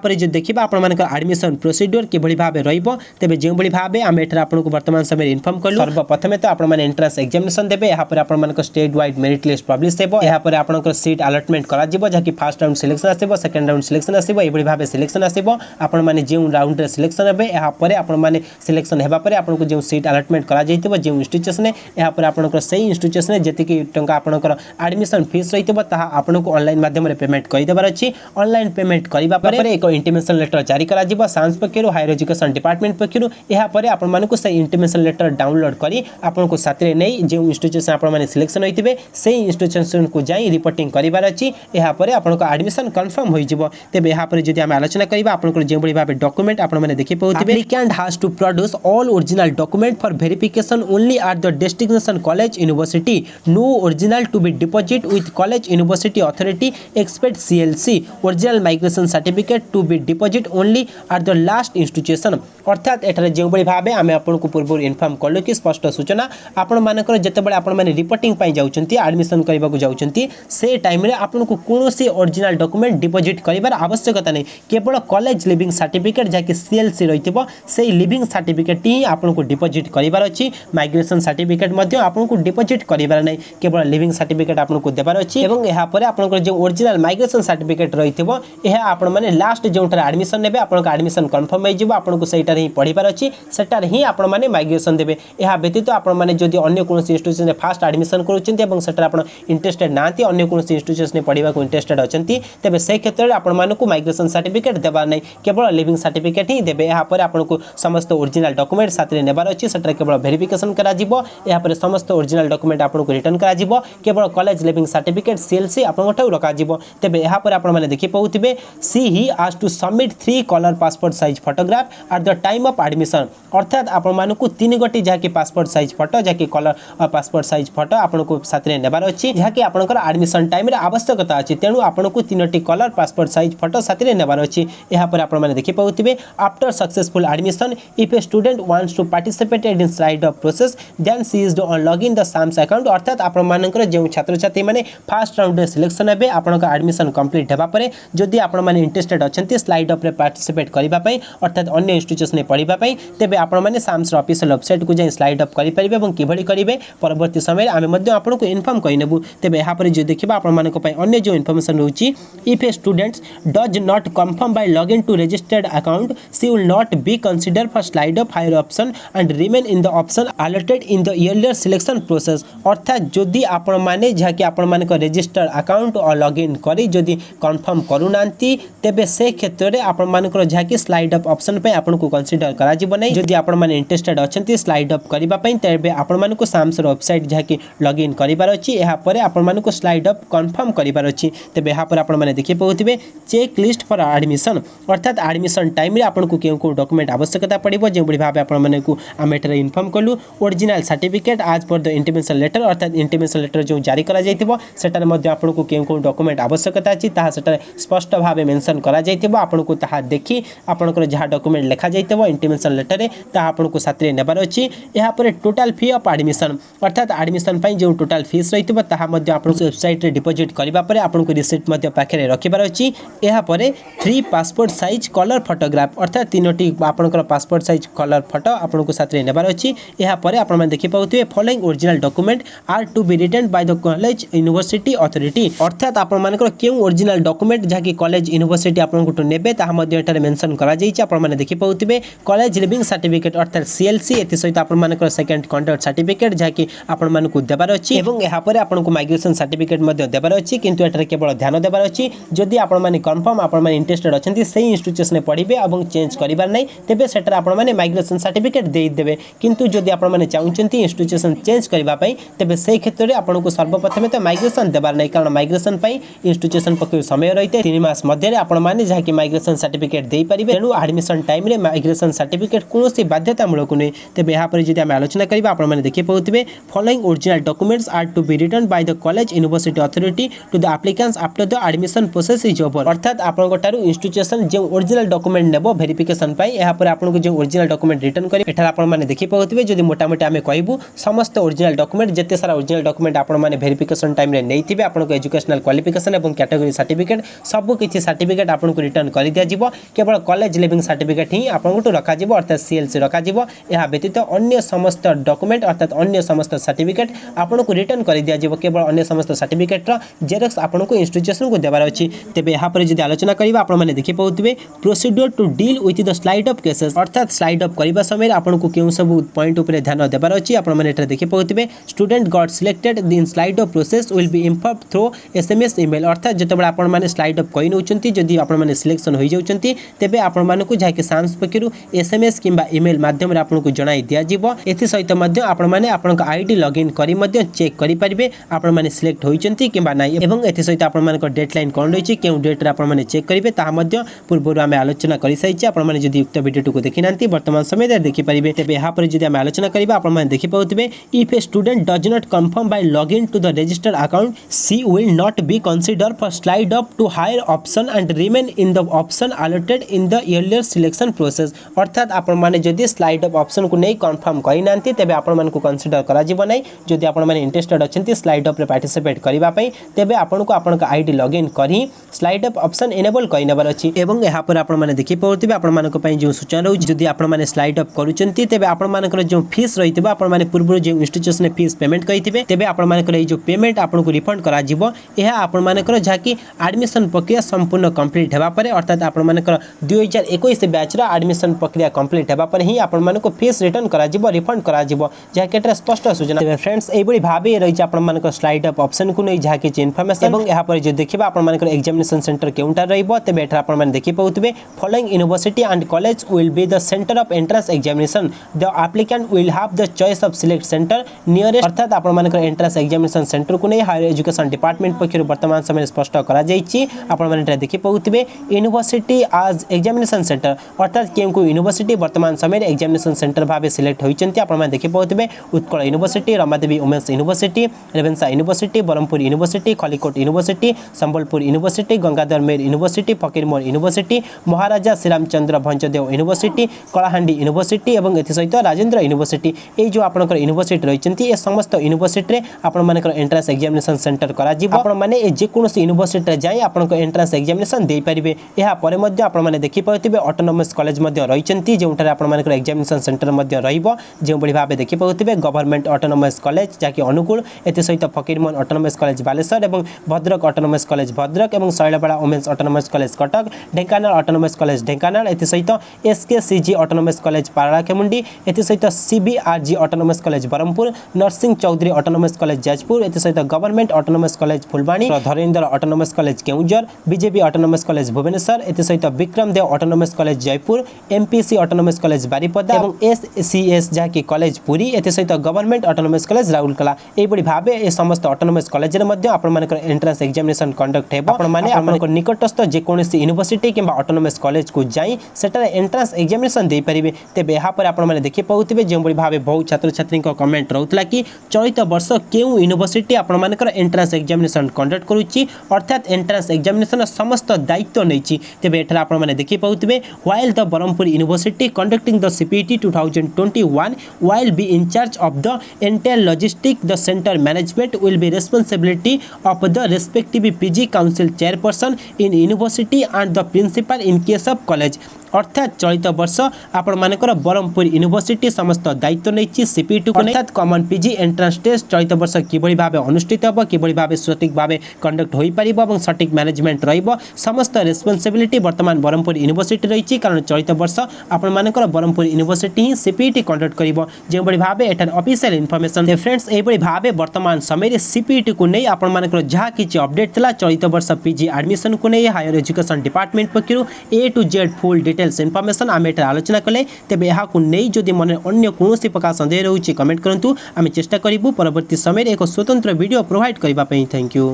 पर जो देखिबा आपण मानकर एडमिशन प्रोसीड्यूर के भली भाबे रहिबो तेबे जे भली भाबे हम एठरा आपण को वर्तमान समय इन्फॉर्म करलु। सर्वप्रथम तो आपण माने एंट्रेंस एग्जामिनेशन देबे यहाँ पर आपण मानकर state wide merit list publish हेबो। यहाँ पर आपनकर सीट अलॉटमेंट करा जिवो जाकि फर्स्ट राउंड सिलेक्शन आसीबो सेकंड राउंड सिलेक्शन आसीबो ए भली भाबे सिलेक्शन आसीबो। आपण माने जे राउंड रे सिलेक्शन हेबे यहाँ पर आपण माने सिलेक्शन हेबा पर आपण को जे सीट अलॉटमेंट करा जैतिबो जे इंस्टीट्यूशन यहाँ पर आपनकर सही इंस्टीट्यूशन जेतिकी टंका आपनकर एडमिशन फीस रहितबो ताहा आपण को ऑनलाइन माध्यम रे पेमेंट करि देबार अछि। ऑनलाइन पेमेंट करिबा पर एक इंटिमेशन लेटर जारी करा जिवो साइंस पक्षरु हायर एजुकेशन डिपार्टमेंट पक्षरु। यहाँ पर आपण मानको सही इंटिमेशन लेटर डाउनलोड करी आपण को साथी नहीं जो इंस्टीट्यूशन आपण माने सिलेक्शन होइतिबे से इंस्टीट्यूशन को जाई रिपोर्टिंग करिवार अछि एहा परे आपनको एडमिशन कंफर्म होई जिवो तेबे एहा परे जदि हम आलोचना करिबा आपनको जे बडी भाबे डॉक्यूमेंट आपण माने देखि पउतिबे applicant has to produce all original document for verification only at the destination college university no original to be deposit with college university authority expect CLC original migration certificate to be deposit only at the last institution अर्थात एठारे जे बडी भाबे आमे आपनको पूर्व inform करलु कि स्पष्ट सूचना आपण मानकर जेतेबेले आपण माने रिपोर्टिंग पई जाउचंती एडमिशन करबा को जाउचंती से टाइम रे आपनको कोनोसी ओरिजिनल डॉक्यूमेंट डिपॉजिट करिवार आवश्यकता नै केवल कॉलेज लिविंग सर्टिफिकेट जाके सीएलसी रहितबो सेही लिविंग सर्टिफिकेट ही आपनको डिपॉजिट करिवार अछि माइग्रेशन सर्टिफिकेट मध्ये आपनको डिपॉजिट करिवार नै केवल लिविंग सर्टिफिकेट आपनको देबार अछि एवं एहा परे आपनको जे ओरिजिनल माइग्रेशन सर्टिफिकेट रहितबो एहा आपण माने लास्ट जोंटर एडमिशन नेबे आपनको एडमिशन कंफर्म होई जिवो आपनको सेटा रे ही पढिबार अछि सेटा रे ही आपण माने माइग्रेशन देबे एहा व्यतीत आपण माने जदि अन्य कोनोसी इंस्टीट्यूशन रे फास्ट एडमिशन करूचंती एवं सेटा आपण इंटरेस्टेड नांती अन्य कोनोसी इंस्टीट्यूशन रे पढिबा को इंटरेस्टेड अछंती तेबे से क्षेत्र रे आपण मानको माइग्रेशन सर्टिफिकेट देबा नै केवल लिविंग सर्टिफिकेट ही देबे एहा परे आपनको समस्त ओरिजिनल डॉक्यूमेंट साथ रे नेबार अछि सेटा केवल वेरिफिकेशन करा जिवो एहा परे समस्त ओरिजिनल डॉक्यूमेंट आपनको रिटर्न करा जिवो केवल कॉलेज लिविंग सर्टिफिकेट सीएलसी आपनको ठौ रखा जिवो तेबे एहा परे आपण माने देखि पउतिबे she he has to submit 3 colour passport size photograph at the time of admission अर्थात आपण मानको 3 गोटी जाके पासपोर्ट साइज फोटो जाके कलर पासपोर्ट साइज फोटो आपनको साथ रे नेबार अछि जाके आपनकर एडमिशन टाइम रे आवश्यकता अछि तेनु आपनको 3टी कलर पासपोर्ट साइज फोटो साथ रे नेबार अछि एहा पर आपण माने देखि पउतिबे after successful admission if a student wants to participate in slide off process then she is on login the SAMS account अर्थात आपण मानकर जे छात्र छात्री माने फर्स्ट राउंड रे सिलेक्शन हेबे आपनका एडमिशन कंप्लीट हेबा परे जदि आपण माने इंटरेस्टेड अछंती स्लाइड ऑफ रे पार्टिसिपेट करिबा पई अर्थात अन्य इंस्टीट्यूशन ने पढिबा पई तेबे आपण माने साम्स रो ऑफिशियल वेबसाइट को जाई स्लाइड ऑफ करि परिबे एवं किभଳି करिवे परवर्ती समय आमे मध्ये आपनको इन्फॉर्म कहि नेबु तेबे एहा परे जे देखिबा आपण मानको पई अन्य जो इन्फॉर्मेशन होची if a students does not confirm by login to registered account she will not be consider for slide of higher option and remain in the option allotted in the earlier selection process अर्थात जदि आपण माने जाके आपण मानको registered account और login करी जदि कंफर्म करू नांती तेबे से क्षेत्र रे आपण मानको जाके स्लाइड ऑफ ऑप्शन पे आपनको कंसीडर करा जिवो नै जदि आपण माने इंटरेस्टेड अछंती स्लाइड ऑफ करिबा पई तेबे आपण मानको साम्स वेबसाइट जाके लॉगिन करिबार अछि एहा परे आपण मानको स्लाइड ऑफ कंफर्म करिबार अछि तेबे एहा परे आपण माने देखि पउतिबे चेक लिस्ट फॉर एडमिशन अर्थात एडमिशन टाइम रे आपनको केउ को डॉक्यूमेंट आवश्यकता पड़िबो जे बडी भाबे आपण माने को आमेटर इन्फॉर्म करलु ओरिजिनल सर्टिफिकेट आज पर द इंटिमेशन लेटर अर्थात इंटिमेशन लेटर जो जारी करा जायतिबो सेटार मध्ये आपनको केउ को डॉक्यूमेंट आवश्यकता अछि ताहा सेटार स्पष्ट भाबे मेंशन करा जायतिबो आपनको ताहा देखि आपनकर जहा डॉक्यूमेंट लिखा जायतिबो इंटिमेशन लेटर रे ताहा आपनको साथरे नेबार अछि एहा परे टोटल फी ऑफ एडमिशन अर्थात एडमिशन पई जो टोटल फीस रहितबो ताहा मध्ये आपनको वेबसाइट रे डिपॉजिट करिबा परे आपनको रिसीट मध्ये पाखरे रखिबार अछि एहा परे 3 पासपोर्ट साइज कलर फोटोग्राफ अर्थात 3टी आपनकर पासपोर्ट साइज कलर फोटो आपनको साथरे नेबार अछि एहा परे आपण माने देखि पाउतिबे following original document are to be written by the college university authority अर्थात आपण मानकर केउ ओरिजिनल डॉक्यूमेंट जाकी कॉलेज यूनिवर्सिटी आपनको टु नेबे ताहा मध्ये एटारे मेंशन करा जाईछि आपण माने देखि पाउतिबे कॉलेज लिविंग सर्टिफिकेट अर्थात सीएलसी एति सहित आपण मानकर सेकंड कॉन्ट्रैक्ट सर्टिफिकेट जाकी आपण मानको देबार अछि एवं एहा परे आपनको माइग्रेशन सर्टिफिकेट मध्ये देबार अछि किंतु एटारे केवल ध्यान देबार अछि जदि आपण माने कंफर्म आपण माने इंटरेस्टेड अछंती सेही इंस्टीट्यूशन ने पढिबे एवं चेंज करिबार नै तेबे सेटर आपण माने माइग्रेशन सर्टिफिकेट देई देबे किंतु जदि आपण माने चाहुचंती इंस्टीट्यूशन चेंज करिबा पई तेबे सेही क्षेत्र रे आपनको सर्वप्रथम तो माइग्रेशन देबार नै कारण माइग्रेशन पई इंस्टीट्यूशन पक्ष समय रहिते 3 मास मध्ये रे आपण माने जाकी माइग्रेशन सर्टिफिकेट देई परिबे तेनु एडमिशन टाइम रे माइग्रेशन सर्टिफिकेट कोनोसी बाध्यतामूलक नै तेबे एहा पर जदि हम आलोचना करिबा आपण माने देखि पउतिबे following original documents are to be written by the college university authority to the applicants after the admission process is over अर्थात आपण गोटारु इंस्टीट्यूशन जे ओरिजिनल डॉक्यूमेंट नेबो वेरिफिकेशन पई एहा पर आपण को जे ओरिजिनल डॉक्यूमेंट रिटर्न करी एठार आपण माने देखि पउतिबे जदि मोटा मोटा हमें कहबू समस्त ओरिजिनल डॉक्यूमेंट जते सारा ओरिजिनल डॉक्यूमेंट आपण माने वेरिफिकेशन टाइम रे नैथिबे आपण को एजुकेशनल क्वालिफिकेशन एवं कैटेगरी सर्टिफिकेट सब किछि सर्टिफिकेट आपण को रिटर्न करि दिया जिवो केवल कॉलेज लिविंग सर्टिफिकेट ही आपण को रखा जिवो अर्थात सीएलसी रखा जिवो एहा व्यतीत अन्य समस्त डॉक्यूमेंट अर्थात अन्य समस्त सर्टिफिकेट आपण को रिटर्न करि दिया जिवो केवल अन्य समस्त सर्टिफिकेट रो जेरॉक्स आपण को इंस्टीट्यूशन को देबार अछि तेबे एहा पर जदि आलोचना करिबा आपण माने देखि पउतिबे procedure to deal with the slide off cases अर्थात स्लाइड ऑफ करिबा समय आपण को केउ सब पॉइंट ऊपर ध्यान देबार अछि आपण माने एटा देखि पउतिबे student got selected in slide off process will be informed through SMS email अर्थात जतबे आपण माने स्लाइड ऑफ कहि नउचंती जदि आपण माने सिलेक्शन होई जाउचंती तेबे आपण मानकु जाके साम्स पकिरु एसएमएस किबा ईमेल माध्यम रे आपण को जणाई दिया जिवो एथि सहित मध्य आपण आईडी लॉगिन करी चेक करि परिबे आपण माने सिलेक्ट होइचंती किबा नै एवं एथि सहित आपण मानक डेडलाइन कोन रहिछि केउ डेट रे आपण माने चेक करिवे ता मध्य पूर्वरु आमे आलोचना करि साइछि आपण माने जदि उक्त वीडियो को देखि नांती वर्तमान समय रे देखि परिबे तेबे यहाँ पर जदि आमे आलोचना करिबा आपण माने देखि पाउतबे if a student does not confirm by login to the registered account she will not be consider for slide up to higher option and remain in the option allotted in the earlier selection process अर्थात आपण माने जदि slide up option को नै confirm करि नांती तेबे आपण माने को कंसीडर करा जिवो नै जदि आपण माने इंटरेस्टेड अछंती स्लाइड अप रे पार्टिसिपेट करिबा पई तेबे आपण को आपण आईडी लॉगिन करी स्लाइड अप ऑप्शन एनेबल करि नबर अछि एवं यहाँ पर आपण माने देखि पाउतबे आपण मानक पई जो सूचना रहउ जदि आपण माने स्लाइड अप करूचंती तेबे आपण मानकर जो फीस रहितबा आपण माने पूर्व जो इंस्टीट्यूशन ने फीस पेमेंट करिथिबे तेबे आपण मानकर ए जो पेमेंट आपण को रिफंड करा जिवो एहा आपण मानकर जाकी एडमिशन प्रक्रिया संपूर्ण कंप्लीट हेबा परे अर्थात आपण मानकर 2021 बैच रा एडमिशन प्रक्रिया कंप्लीट हेबा पर ही आपण मानको फीस रिटर्न करा जिवो रिफंड करा जिवो जाकेटर स्पष्ट सूचना तेबे फ्रेंड्स एई बडी भाबे रहि छ आपण मानकर स्लाइड अप ऑप्शन को नै जाके इन्फॉर्मेशन एवं यहाँ पर जो देखिबा आपण मानकर एग्जामिनेशन सेंटर केउंटा रहिबो तेबे एठा आपण माने देखि पाउतबे following university and college will be the centre of entrance examination the applicant will have the choice of select centre nearest अर्थात आपण मानकर एंट्रेंस एग्जामिनेशन सेंटर को नै हायर एजुकेशन डिपार्टमेंट पक्षरु वर्तमान समय स्पष्ट करा जाईछि आपण माने देखि पाउतबे यूनिवर्सिटी आज एग्जामिनेशन सेंटर अर्थात केउ यूनिवर्सिटी वर्तमान समय एग्जामिनेशन सेंटर भाबे सिलेक्ट होइचंती आपण माने देखि पाउतबे Utkal university Ramadevi women's university Ravenshaw university Brahmapur university Khallikote university Sambalpur university Gangadhar Meher university Fakir Mohan university Maharaja Sriramchandra Bhanjadeo university Kalahandi university एवं एथि सहित राजेंद्र यूनिवर्सिटी ए जो आपनकर यूनिवर्सिटी रहिचंती ए समस्त यूनिवर्सिटी रे आपण मानकर एंट्रेंस एग्जामिनेशन सेंटर करा जिवो आपण माने ए जे कोनोसी यूनिवर्सिटी रे जाई आपनकर एंट्रेंस एग्जामिनेशन देई परिबे एहा परे मध्ये आपण माने देखि पाउतिबे ऑटोनोमस कॉलेज मध्ये रहिचंती जेउठारे आपण मानकर एग्जामिनेशन सेंटर मध्ये रहिबो जे बडी भाबे देखि पाउतिबे गवर्नमेंट ऑटोनोमस कॉलेज जाकी अनुकूल एथि सहित फकीरमोहन ऑटोनोमस कॉलेज बालेश्वर एवं भद्रक ऑटोनोमस कॉलेज भद्रक एवं Shailabala women's autonomous college Cuttack Dhenkanal autonomous college Dhenkanal एथि सहित एसकेसीजी ऑटोनोमस कॉलेज पाराकेमुंडी एथि सहित CBRG autonomous college Brahmapur Narasingha Choudhury autonomous college Jajpur एथि सहित government autonomous college Phulbani Dharendra autonomous college Keonjhar BJP autonomous college Bhubaneswar एथि सहित Vikramdeb autonomous college Jeypore MPC autonomous college Baripada एवं एससीएस जाकी कॉलेज पुरी एथि सहित गवर्नमेंट ऑटोनोमस कॉलेज राउरकेला ए बडी भाबे ए समस्त ऑटोनोमस कॉलेज रे मध्ये आपण मानकर एंट्रेंस एग्जामिनेशन कंडक्ट हेबो आपण माने आपनको निकटस्थ जे कोनोसी यूनिवर्सिटी किबा ऑटोनोमस कॉलेज को जाई सेटा एंट्रेंस एग्जामिनेशन दे परिबे तेबे यहाँ पर आपण माने देखि पाउतिबे जे बडी भाबे बहुत छात्र छात्री को कमेंट रहउतला कि चलित वर्ष केउ यूनिवर्सिटी आपण मानकर एंट्रेंस एग्जामिनेशन कंडक्ट करूची अर्थात एंट्रेंस एग्जामिनेशन समस्त दायित्व नैची तेबे एठरा आपण माने देखि पाउतिबे while the Brahmapur university conducting the CPT 2021 while be in charge of the entire logistic the center management will be responsibility of the respective PG council chairperson in university and the principal in case of college अर्थात चलित वर्ष आपण मानकर Brahmapur university समस्त दायित्व नैछि CPT को अर्थात common PG entrance test चलित वर्ष किबळी भाबे अनुष्ठित हो किबळी भाबे सटीक भाबे कंडक्ट होई परिबो एवं सटीक मैनेजमेंट रहिबो समस्त रिस्पांसिबिलिटी वर्तमान ब्रह्मपुर यूनिवर्सिटी रहिछि कारण चलित वर्ष आपण मानकर ब्रह्मपुर यूनिवर्सिटी ही सीपीटी कंडक्ट करिवो जे बडी भाबे एठन ऑफिशियल इन्फॉर्मेशन दे फ्रेंड्स ए बडी भाबे वर्तमान समय रे सीपीटी को नै आपण मानकर जहा किछि अपडेट थला चलित वर्ष पीजी एडमिशन को नै हायर एजुकेशन डिपार्टमेंट पक्षरु A to Z full details information आमे एटा आलोचना कले तेबे एहा को नै जदि मन अन्य कोनोसी प्रकार संदेह रहउछि कमेंट करंतु आमे चेष्टा करिबु परवर्ती समय रे एक स्वतंत्र वीडियो प्रोवाइड करिबा पई थैंक यू।